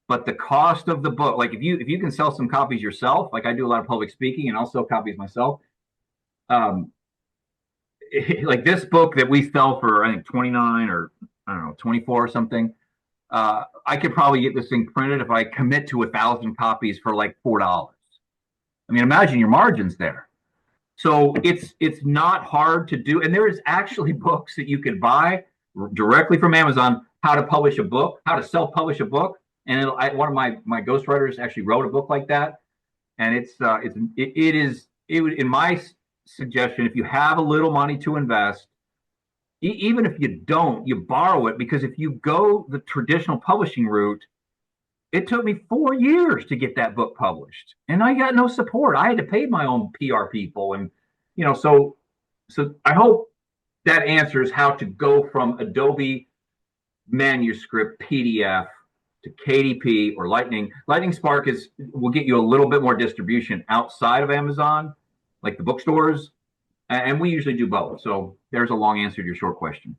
but the cost of the book, like if you can sell some copies yourself, like I do a lot of public speaking and I'll sell copies myself. Like this book that we sell for, I think 29 or I don't know, 24 or something. I could probably get this thing printed if I commit to 1,000 copies for like $4. I mean, imagine your margins there. So it's not hard to do, and there is actually books that you can buy directly from Amazon, how to publish a book, how to self-publish a book. And one of my ghostwriters actually wrote a book like that, and it would, in my suggestion, if you have a little money to invest, even if you don't, you borrow it, because if you go the traditional publishing route, it took me 4 years to get that book published, and I got no support. I had to pay my own PR people, and so I hope that answers how to go from Adobe manuscript PDF to KDP or Lightning. Lightning Spark will get you a little bit more distribution outside of Amazon, like the bookstores, and we usually do both. So there's a long answer to your short question.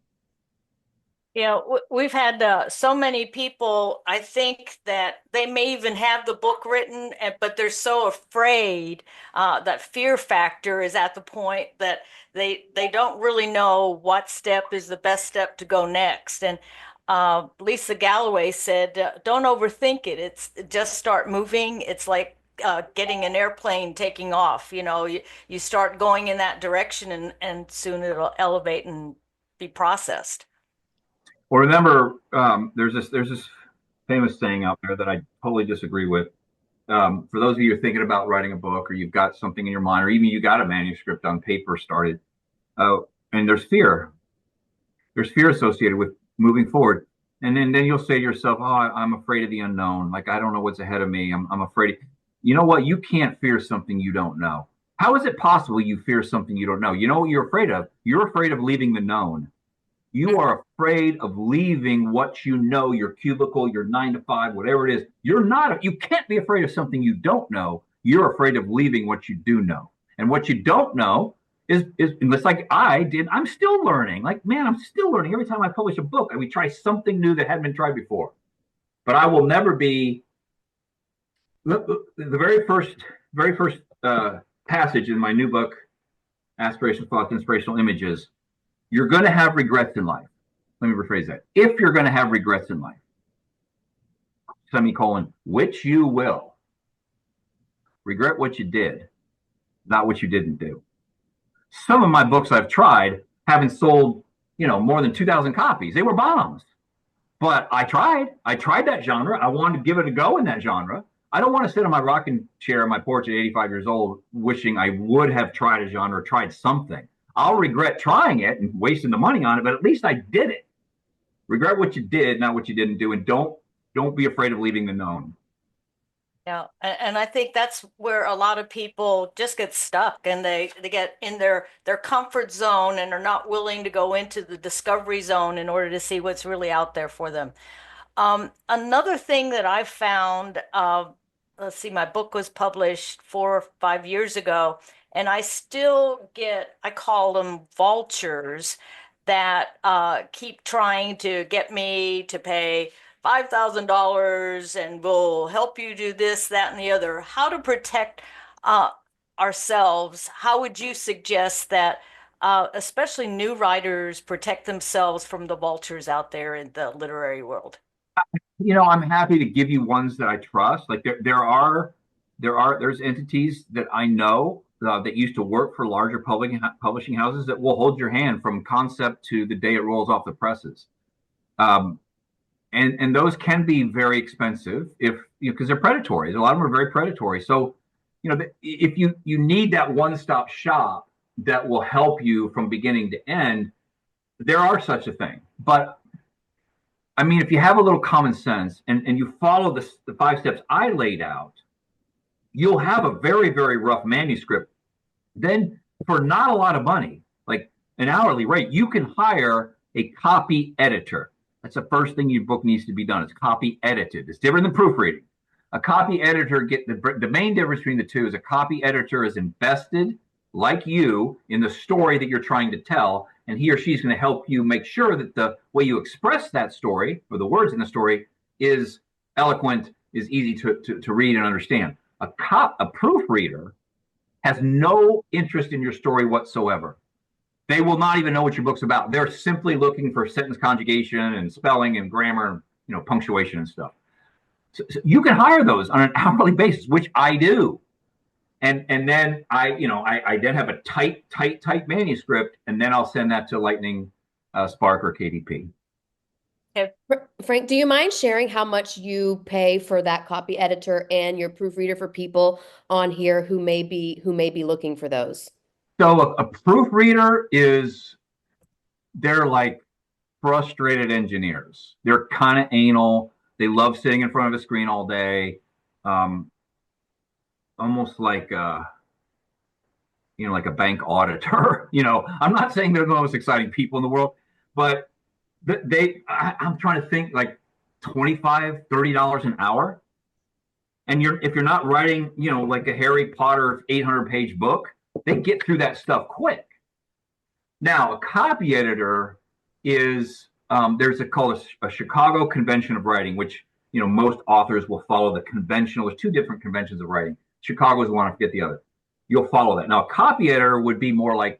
Yeah, we've had so many people, I think, that they may even have the book written, but they're so afraid, that fear factor is at the point that they don't really know what step is the best step to go next. And Lisa Galloway said, don't overthink it. It's just start moving. It's like getting an airplane taking off. You start going in that direction, and soon it'll elevate and be processed. Well, remember, there's this famous saying out there that I totally disagree with. For those of you who are thinking about writing a book, or you've got something in your mind, or even you got a manuscript on paper started, and there's fear. There's fear associated with moving forward. And then you'll say to yourself, oh, I'm afraid of the unknown. Like, I don't know what's ahead of me. I'm afraid. You know what? You can't fear something you don't know. How is it possible you fear something you don't know? You know what you're afraid of? You're afraid of leaving the known. You are afraid of leaving what you know, your cubicle, your 9 to 5, whatever it is. You can't be afraid of something you don't know. You're afraid of leaving what you do know. And what you don't know is unless, like I did, I'm still learning. Like, man, I'm still learning. Every time I publish a book, we try something new that hadn't been tried before. But I will never be the very first passage in my new book, Aspirational Thoughts, Inspirational Images. You're going to have regrets in life. Let me rephrase that. If you're going to have regrets in life, semicolon, which you will, regret what you did, not what you didn't do. Some of my books I've tried haven't sold, more than 2,000 copies. They were bombs. But I tried. I tried that genre. I wanted to give it a go in that genre. I don't want to sit on my rocking chair on my porch at 85 years old wishing I would have tried a genre, tried something. I'll regret trying it and wasting the money on it, but at least I did it. Regret what you did, not what you didn't do, and don't be afraid of leaving the known. Yeah, and I think that's where a lot of people just get stuck, and they get in their comfort zone and are not willing to go into the discovery zone in order to see what's really out there for them. Another thing that I found, let's see, my book was published 4 or 5 years ago, and I still I call them vultures that keep trying to get me to pay $5,000 and we'll help you do this, that, and the other. How to protect ourselves? How would you suggest that especially new writers protect themselves from the vultures out there in the literary world? I'm happy to give you ones that I trust. Like there's entities that I know that used to work for larger publishing houses that will hold your hand from concept to the day it rolls off the presses. And those can be very expensive because they're predatory. A lot of them are very predatory. So, if you need that one-stop shop that will help you from beginning to end, there are such a thing. But I mean, if you have a little common sense and you follow the 5 steps I laid out, you'll have a very, very rough manuscript. Then for not a lot of money, like an hourly rate, you can hire a copy editor. That's the first thing your book needs to be done. It's copy edited. It's different than proofreading. A copy editor, the main difference between the two is a copy editor is invested, like you, in the story that you're trying to tell, and he or she's going to help you make sure that the way you express that story, or the words in the story, is eloquent, is easy to read and understand. A proofreader has no interest in your story whatsoever. They will not even know what your book's about. They're simply looking for sentence conjugation and spelling and grammar and punctuation and stuff. So you can hire those on an hourly basis, which I do. And then I then have a tight manuscript, and then I'll send that to Lightning Spark or KDP. Okay. Frank, do you mind sharing how much you pay for that copy editor and your proofreader for people on here who may be looking for those? So a proofreader they're like frustrated engineers. They're kind of anal. They love sitting in front of a screen all day. Almost like like a bank auditor. I'm not saying they're the most exciting people in the world, but I'm trying to think like $25, $30 an hour. And if you're not writing, like a Harry Potter 800-page book, they get through that stuff quick. Now, a copy editor is there's called a Chicago Convention of Writing, which most authors will follow the conventional. There's two different conventions of writing. Chicago is one, I forget the other. You'll follow that. Now, a copy editor would be more like,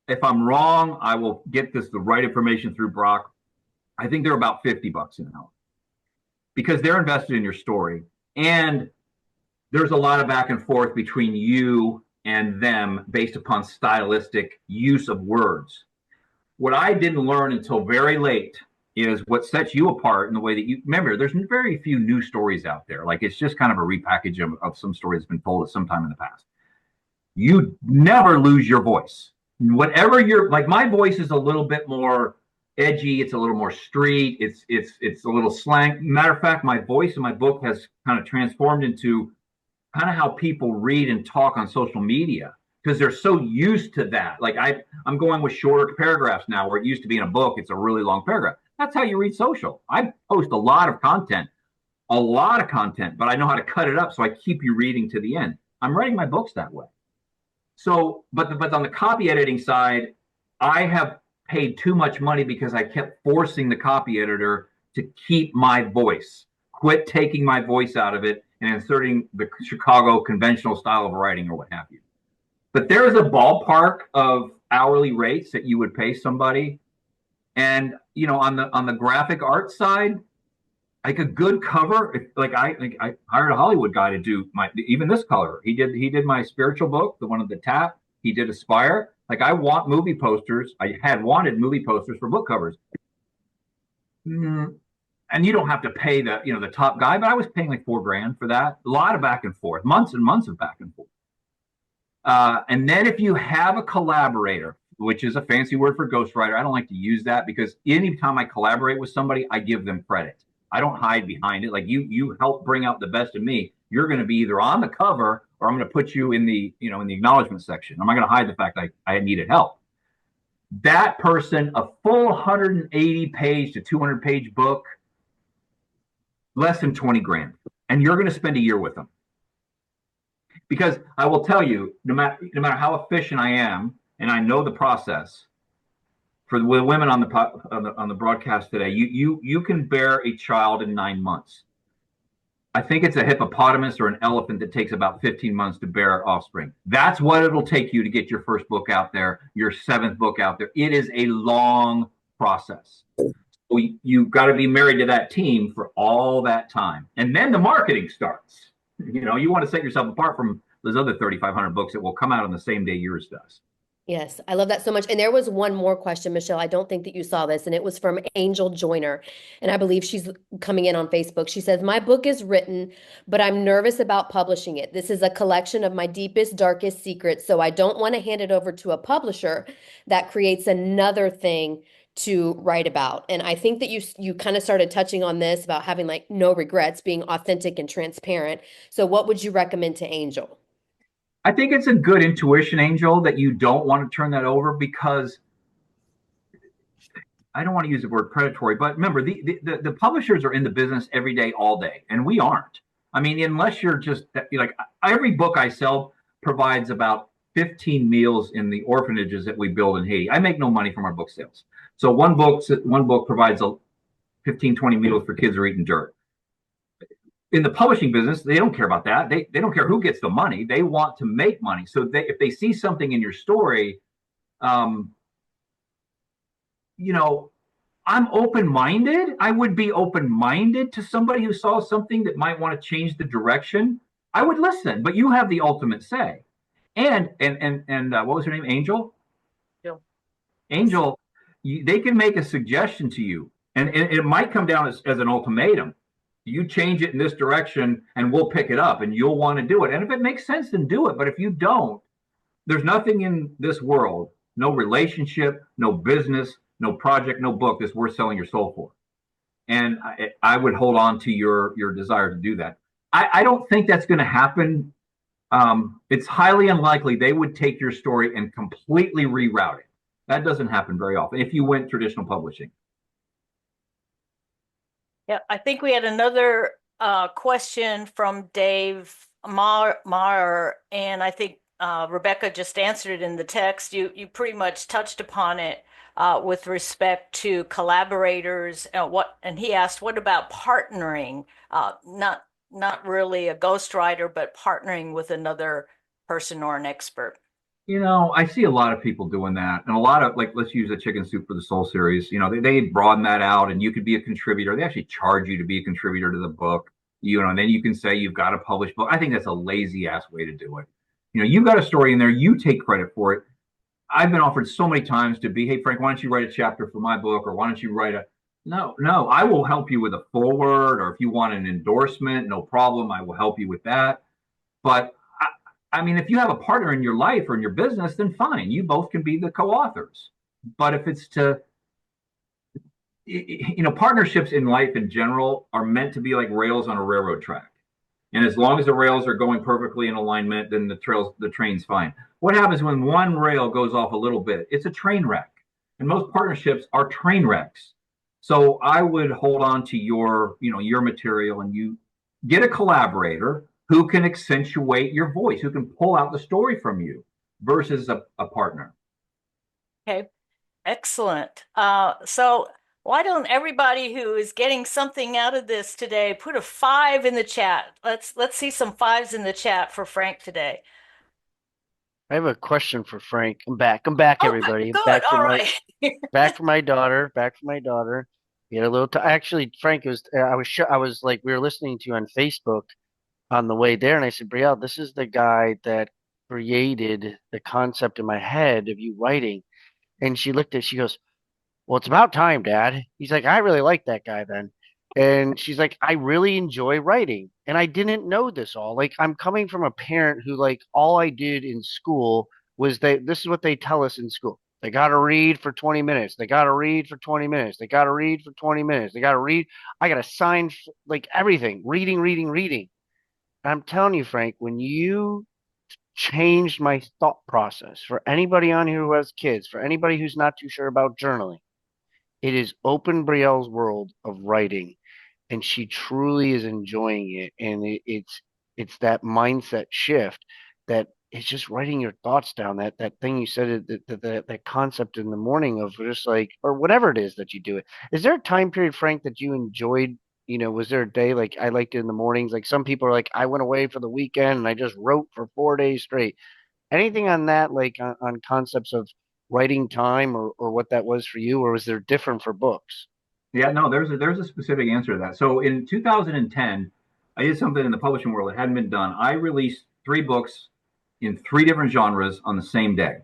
if I'm wrong, I will get the right information through Brock. I think they're about $50 an hour because they're invested in your story. And there's a lot of back and forth between you and them based upon stylistic use of words. What I didn't learn until very late is what sets you apart in the way that you remember. There's very few new stories out there. Like, it's just kind of a repackage of some story that's been told at some time in the past. You never lose your voice. Whatever like, my voice is a little bit more edgy. It's a little more street. It's a little slang. Matter of fact, my voice in my book has kind of transformed into kind of how people read and talk on social media, because they're so used to that. Like, I'm going with shorter paragraphs now, where it used to be in a book, it's a really long paragraph. That's how you read social. I post a lot of content, but I know how to cut it up so I keep you reading to the end. I'm writing my books that way. So, but on the copy editing side, I have paid too much money because I kept forcing the copy editor to keep my voice, quit taking my voice out of it and inserting the Chicago conventional style of writing or what have you. But there is a ballpark of hourly rates that you would pay somebody. And, on the graphic art side, like a good cover, I hired a Hollywood guy to do even this color. He did my spiritual book, the one of the tap. He did Aspire. Like, I want movie posters. I had wanted movie posters for book covers. And you don't have to pay the top guy, but I was paying like $4,000 for that. A lot of back and forth, months and months of back and forth. And then if you have a collaborator, which is a fancy word for ghostwriter, I don't like to use that, because anytime I collaborate with somebody, I give them credit. I don't hide behind it. Like, you help bring out the best of me. You're going to be either on the cover, or I'm going to put you in the acknowledgement section. I'm not going to hide the fact that I needed help. That person, a full 180-page to 200-page book, less than $20,000, and you're going to spend a year with them. Because I will tell you, no matter how efficient I am, and I know the process, for the women on the broadcast today, you can bear a child in 9 months. I think it's a hippopotamus or an elephant that takes about 15 months to bear offspring. That's what it'll take you to get your first book out there, your 7th book out there. It is a long process. So you've got to be married to that team for all that time. And then the marketing starts. You want to set yourself apart from those other 3,500 books that will come out on the same day yours does. Yes, I love that so much. And there was one more question, Michelle. I don't think that you saw this, and it was from Angel Joyner. And I believe she's coming in on Facebook. She says, my book is written, but I'm nervous about publishing it. This is a collection of my deepest, darkest secrets. So I don't want to hand it over to a publisher that creates another thing to write about. And I think that you kind of started touching on this about having like no regrets, being authentic and transparent. So what would you recommend to Angel? I think it's a good intuition, Angel, that you don't want to turn that over, because I don't want to use the word predatory, but remember, the publishers are in the business every day, all day, and we aren't. I mean, unless you're just like, every book I sell provides about 15 meals in the orphanages that we build in Haiti. I make no money from our book sales. So one book provides 15, 20 meals for kids who are eating dirt. In the publishing business, they don't care about that. They don't care who gets the money. They want to make money. So if they see something in your story, I'm open-minded. I would be open-minded to somebody who saw something that might want to change the direction. I would listen, but you have the ultimate say. And what was her name? Angel? Bill. Yes. Angel, they can make a suggestion to you, and it might come down as an ultimatum. You change it in this direction, and we'll pick it up, and you'll want to do it. And if it makes sense, then do it. But if you don't, there's nothing in this world, no relationship, no business, no project, no book that's worth selling your soul for. And I would hold on to your desire to do that. I don't think that's going to happen. It's highly unlikely they would take your story and completely reroute it. That doesn't happen very often if you went traditional publishing. Yeah, I think we had another question from Dave Maher, and I think Rebecca just answered it in the text. You pretty much touched upon it with respect to collaborators. And he asked, what about partnering? Not really a ghostwriter, but partnering with another person or an expert. I see a lot of people doing that, and a lot of, like, let's use a Chicken Soup for the Soul series. They broaden that out, and you could be a contributor. They actually charge you to be a contributor to the book. And then you can say you've got a published book. I think that's a lazy ass way to do it. You've got a story in there, you take credit for it. I've been offered so many times to be, hey Frank, why don't you write a chapter for my book, or why don't you write a no, I will help you with a foreword, or if you want an endorsement, no problem, I will help you with that. But I mean, if you have a partner in your life or in your business, then fine. You both can be the co-authors. But if it's partnerships in life in general are meant to be like rails on a railroad track. And as long as the rails are going perfectly in alignment, then the train's fine. What happens when one rail goes off a little bit? It's a train wreck. And most partnerships are train wrecks. So I would hold on to your material, and you get a collaborator who can accentuate your voice, who can pull out the story from you versus a partner. Okay, excellent. So why don't everybody who is getting something out of this today put a 5 in the chat? Let's see some 5s in the chat for Frank today. I have a question for Frank. I'm back, everybody. Good. Back All for right. back for my daughter. We had a little. Actually, Frank, I was like, we were listening to you on Facebook on the way there, and I said, Brielle, this is the guy that created the concept in my head of you writing. And she goes, well, it's about time, Dad. He's like, I really like that guy then. And she's like, I really enjoy writing. And I didn't know this all. Like, I'm coming from a parent who, like, all I did in school was this is what they tell us in school. They got to read for 20 minutes. They got to read for 20 minutes. They got to read for 20 minutes. They got to read. I got to sign, like, everything, reading, reading, reading. I'm telling you, Frank, when you changed my thought process, for anybody on here who has kids, for anybody who's not too sure about journaling, it is open Brielle's world of writing, and she truly is enjoying it. And it's that mindset shift that it's just writing your thoughts down. That thing you said, that concept in the morning of just like, or whatever it is that you do it. Is there a time period, Frank, that you enjoyed? Was there a day like I liked it in the mornings? Like some people are like, I went away for the weekend and I just wrote for 4 days straight. Anything on that, like on concepts of writing time, or what that was for you, or was there different for books? Yeah, no, there's a specific answer to that. So in 2010, I did something in the publishing world that hadn't been done. I released 3 books in 3 different genres on the same day.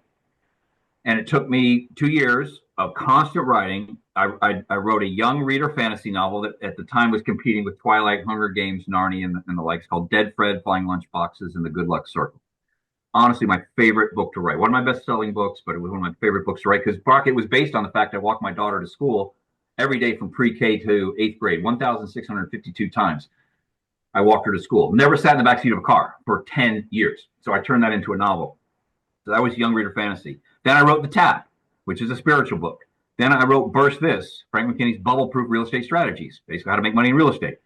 And it took me 2 years of constant writing. I wrote a young reader fantasy novel that at the time was competing with Twilight, Hunger Games, Narnia, and the likes, called Dead Fred, Flying Lunchboxes, and the Good Luck Circle. Honestly, my favorite book to write. One of my best-selling books, but it was one of my favorite books to write because, Brock, it was based on the fact I walked my daughter to school every day from pre-K to 8th grade, 1,652 times. I walked her to school. Never sat in the backseat of a car for 10 years. So I turned that into a novel. So that was young reader fantasy. Then I wrote The Tap, which is a spiritual book. Then I wrote Burst This, Frank McKinney's bubble-proof real estate strategies, basically how to make money in real estate.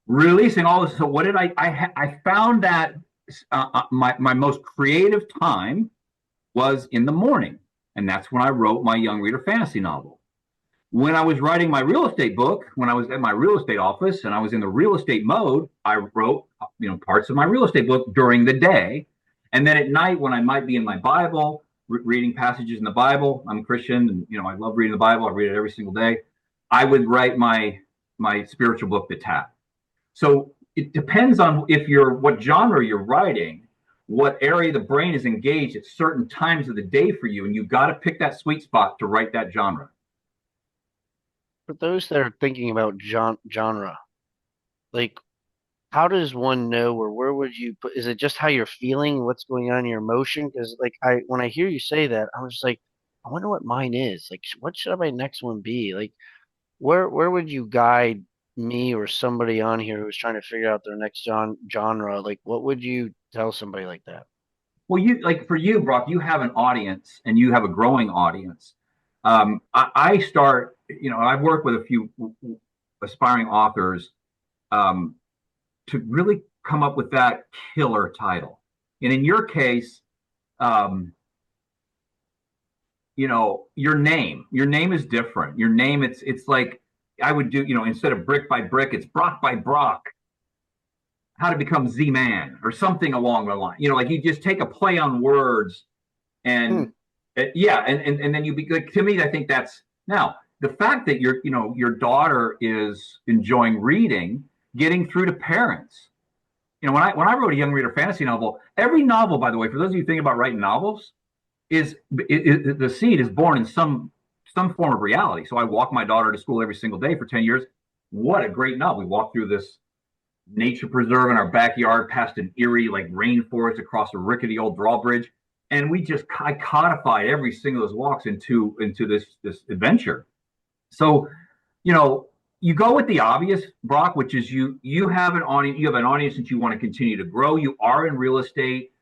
Releasing all this. So what did I found that my most creative time was in the morning. And that's when I wrote my young reader fantasy novel. When I was writing my real estate book, when I was at my real estate office and I was in the real estate mode, I wrote, parts of my real estate book during the day. And then at night, when I might be in my Bible, reading passages in the Bible. I'm a Christian, and I love reading the Bible. I read it every single day. I would write my spiritual book, The Tap. So it depends on what genre you're writing, what area of the brain is engaged at certain times of the day for you, and you've got to pick that sweet spot to write that genre. For those that are thinking about genre, like how does one know, or where would you put? Is it just how you're feeling, what's going on in your emotion? Because like when I hear you say that, I'm just like, I wonder what mine is. Like, what should my next one be? Like, where would you guide me or somebody on here who's trying to figure out their next genre? Like, what would you tell somebody like that? Well, for you, Brock, you have an audience and you have a growing audience. I start, I've worked with a few aspiring authors to really come up with that killer title. And in your case, your name is different. Your name, it's like I would do, instead of brick by brick, it's Brock by Brock, how to become Z-Man or something along the line. Like you just take a play on words and yeah. And then you be like, to me, I think that's now the fact that your daughter is enjoying reading, getting through to parents. When I wrote a young reader fantasy novel, every novel, by the way, for those of you thinking about writing novels, is the seed is born in some form of reality. So I walk my daughter to school every single day for 10 years. What a great novel. We walk through this nature preserve in our backyard, past an eerie like rainforest, across a rickety old drawbridge. And I codified every single of those walks into this adventure. So, you go with the obvious, Brock, which is you have an audience that you want to continue to grow. You are in real estate,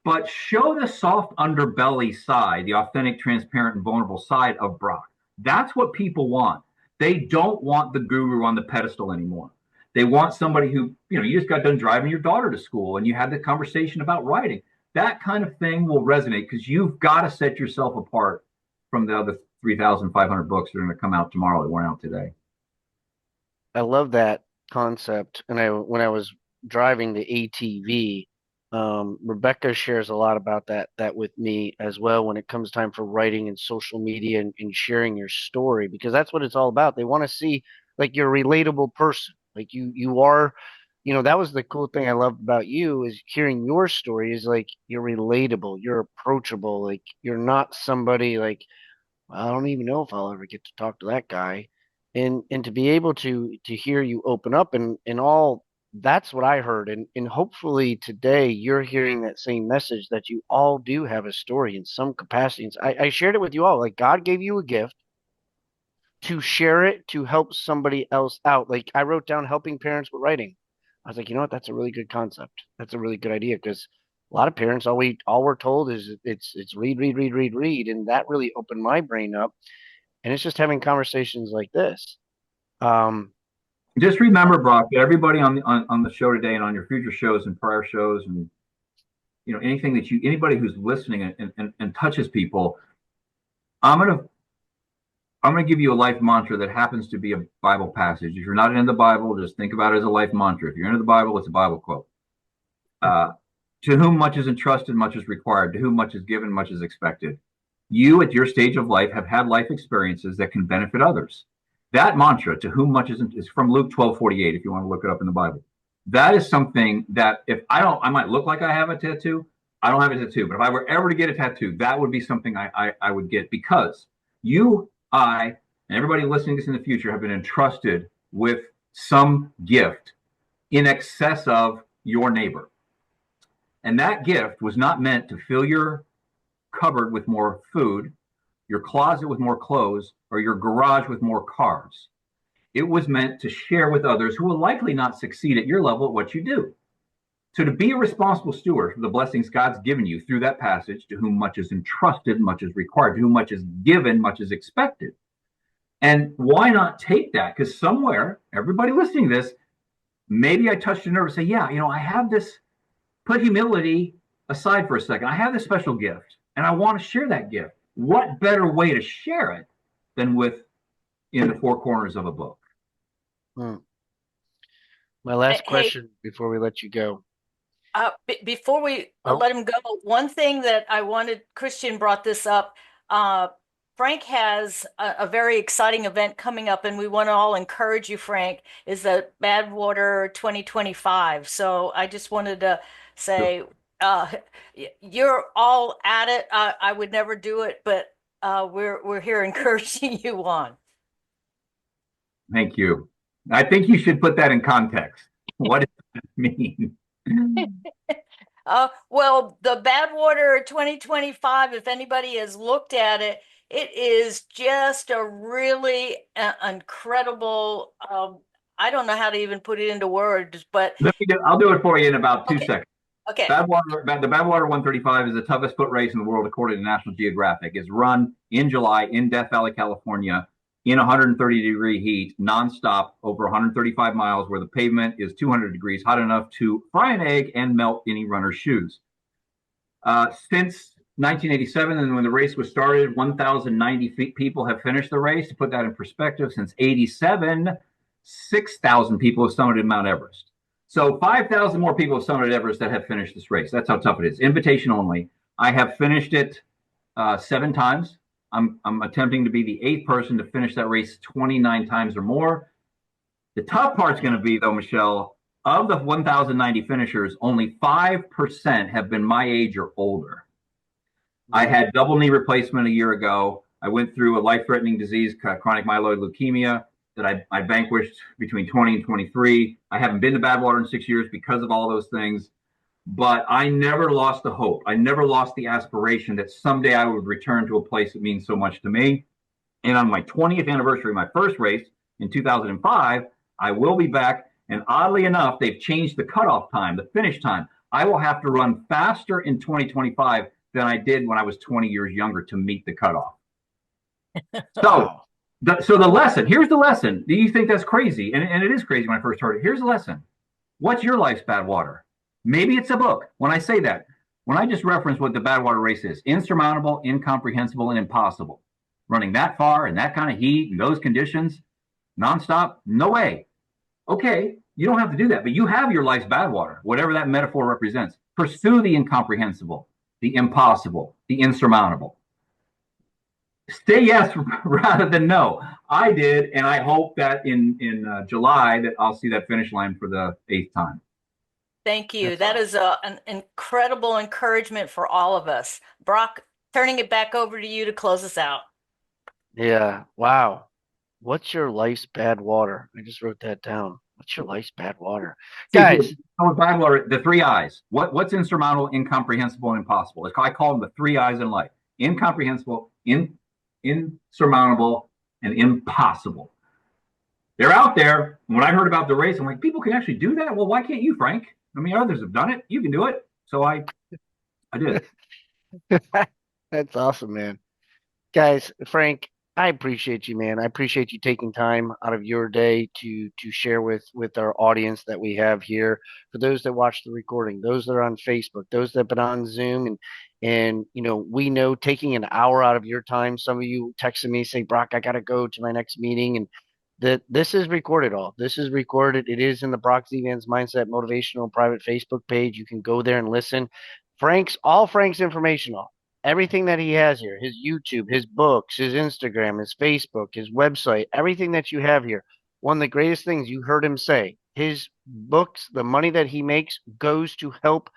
but show the soft underbelly side, the authentic, transparent, and vulnerable side of Brock. That's what people want. They don't want the guru on the pedestal anymore. They want somebody who, you just got done driving your daughter to school and you had the conversation about writing. That kind of thing will resonate because you've got to set yourself apart from the other 3,500 books that are going to come out tomorrow that went out today. I love that concept. And when I was driving the ATV, Rebecca shares a lot about that with me as well when it comes time for writing and social media and sharing your story, because that's what it's all about. They want to see like you're a relatable person. Like you are, that was the cool thing I loved about you is hearing your story is like you're relatable, you're approachable, like you're not somebody like I don't even know if I'll ever get to talk to that guy. And to be able to hear you open up and all that's what I heard. And hopefully today you're hearing that same message that you all do have a story in some capacity. And I shared it with you all. Like God gave you a gift to share it to help somebody else out. Like I wrote down helping parents with writing. I was like, you know what? That's a really good concept. That's a really good idea because a lot of parents all we're told is it's read, read, read, read, read, and that really opened my brain up. And it's just having conversations like this. Just remember, Brock, everybody on the show today and on your future shows and prior shows and anything that anybody who's listening and touches people, I'm gonna give you a life mantra that happens to be a Bible passage. If you're not into the Bible, just think about it as a life mantra. If you're into the Bible, it's a Bible quote. To whom much is entrusted, much is required. To whom much is given, much is expected. You, at your stage of life, have had life experiences that can benefit others. That mantra, to whom much is from Luke 12:48, if you want to look it up in the Bible. That is something that if I might look like I have a tattoo. I don't have a tattoo, but if I were ever to get a tattoo, that would be something I would get because you, I, and everybody listening to this in the future have been entrusted with some gift in excess of your neighbor. And that gift was not meant to fill your cupboard with more food, your closet with more clothes, or your garage with more cars. It was meant to share with others who will likely not succeed at your level at what you do. So to be a responsible steward for the blessings God's given you through that passage, to whom much is entrusted, much is required, to whom much is given, much is expected. And why not take that? Because somewhere, everybody listening to this, maybe I touched a nerve and say, yeah, I have this, put humility aside for a second. I have this special gift and I want to share that gift. What better way to share it than in the four corners of a book? My last question before we let you go. Before we Oh, let him go, one thing that I wanted, Christian brought this up. Uh, Frank has a very exciting event coming up, and we want to all encourage you, Frank, is the Badwater 2025. So I just wanted to say, uh, you're all at it. I would never do it, but we're here encouraging you on. Thank you. I think you should put that in context. What does that mean? Well, the Badwater 2025, if anybody has looked at it, it is just a really incredible, I don't know how to even put it into words, but I'll do it for you in about 2 okay, seconds. okay. The Badwater 135 is the toughest foot race in the world according to National Geographic. It's run in July in Death Valley, California, in 130-degree heat, nonstop, over 135 miles, where the pavement is 200 degrees hot enough to fry an egg and melt any runner's shoes. Since 1987, and when the race was started, 1,090 people have finished the race. To put that in perspective, since 87, 6,000 people have summited Mount Everest. So 5,000 more people have summited Everest that have finished this race. That's how tough it is. Invitation only. I have finished it 7 times. I'm attempting to be the 8th person to finish that race 29 times or more. The tough part's going to be, though, Michelle, of the 1,090 finishers, only 5% have been my age or older. I had double knee replacement a year ago. I went through a life-threatening disease, chronic myeloid leukemia, that I vanquished between 20 and 23. I haven't been to Badwater in 6 years because of all those things. But I never lost the hope. I never lost the aspiration that someday I would return to a place that means so much to me. And on my 20th anniversary, my first race in 2005, I will be back. And oddly enough, they've changed the cutoff time, the finish time. I will have to run faster in 2025 than I did when I was 20 years younger to meet the cutoff. So, the lesson, here's the lesson. Do you think that's crazy? And it is crazy when I first heard it. Here's the lesson. What's your life's Badwater? Maybe it's a book. When I say that, when I just reference what the Badwater race is, insurmountable, incomprehensible, and impossible. Running that far in that kind of heat and those conditions, nonstop, no way. Okay, you don't have to do that, but you have your life's Badwater, whatever that metaphor represents. Pursue the incomprehensible, the impossible, the insurmountable. Say yes rather than no. I did, and I hope that in July that I'll see that finish line for the 8th time. Thank you. That is an incredible encouragement for all of us. Brock, turning it back over to you to close us out. yeah. Wow. What's your life's Badwater? I just wrote that down. What's your life's Badwater? Guys, Badwater, the 3 I's. What's insurmountable, incomprehensible, and impossible? I call them the 3 I's in life. Incomprehensible, insurmountable, and impossible. They're out there. When I heard about the race, I'm like, people can actually do that? Well, why can't you, Frank? I mean, others have done it. You can do it. So I did it. that's awesome, man. Guys, Frank, I appreciate you, man. I appreciate you taking time out of your day to share with our audience that we have here. For those that watch the recording, those that are on Facebook, those that have been on Zoom, and we know taking an hour out of your time. Some of you texted me saying, Brock, I gotta go to my next meeting, and that this is recorded. All this is recorded. It is in the Brock Zevan's Mindset Motivational private Facebook page. You can go there and listen. Frank's informational. Everything that he has here, his YouTube, his books, his Instagram, his Facebook, his website, everything that you have here. One of the greatest things you heard him say, his books, the money that he makes goes to help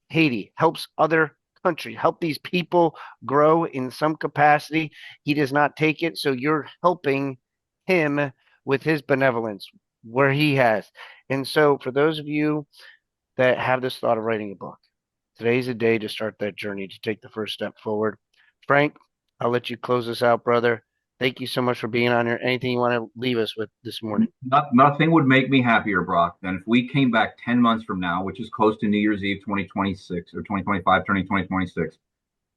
Haiti, helps other countries, help these people grow in some capacity. He does not take it. So you're helping him with his benevolence where he has. And so for those of you that have this thought of writing a book, today's a day to start that journey, to take the first step forward. Frank, I'll let you close us out, brother. Thank you so much for being on here. Anything you want to leave us with this morning? Nothing would make me happier, Brock, than if we came back 10 months from now, which is close to New Year's Eve 2026 or 2025, turning 2026.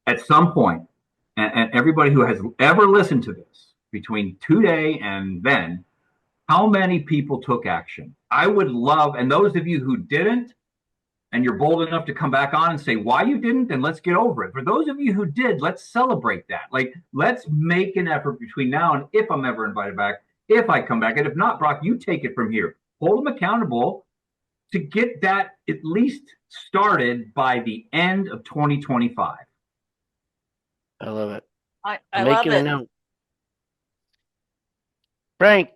At some point, and everybody who has ever listened to this between today and then, how many people took action? I would love, and those of you who didn't, and you're bold enough to come back on and say why you didn't, then let's get over it. For those of you who did, let's celebrate that. Like, let's make an effort between now and if I'm ever invited back, if I come back. And if not, Brock, you take it from here. Hold them accountable to get that at least started by the end of 2025. I love it. I I'm love making a it. note. Frank,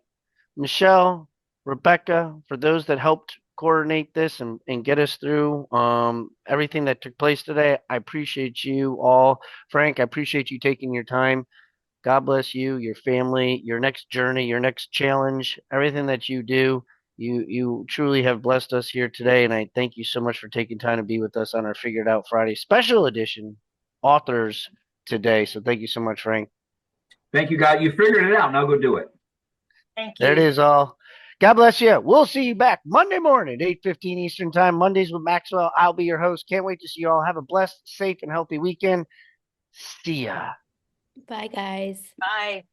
Michelle, Rebecca, for those that helped coordinate this and get us through everything that took place today, I appreciate you all. Frank, I appreciate you taking your time. God bless you, your family, your next journey, your next challenge, everything that you do. You truly have blessed us here today, and I thank you so much for taking time to be with us on our Figured Out Friday special edition authors today. So thank you so much, Frank. Thank you, guys. You figured it out. Now go do it. Thank There it you. is all. God bless you. We'll see you back Monday morning, 8:15 Eastern Time. Mondays with Maxwell. I'll be your host. Can't wait to see you all. Have a blessed, safe, and healthy weekend. See ya. Bye, guys. Bye.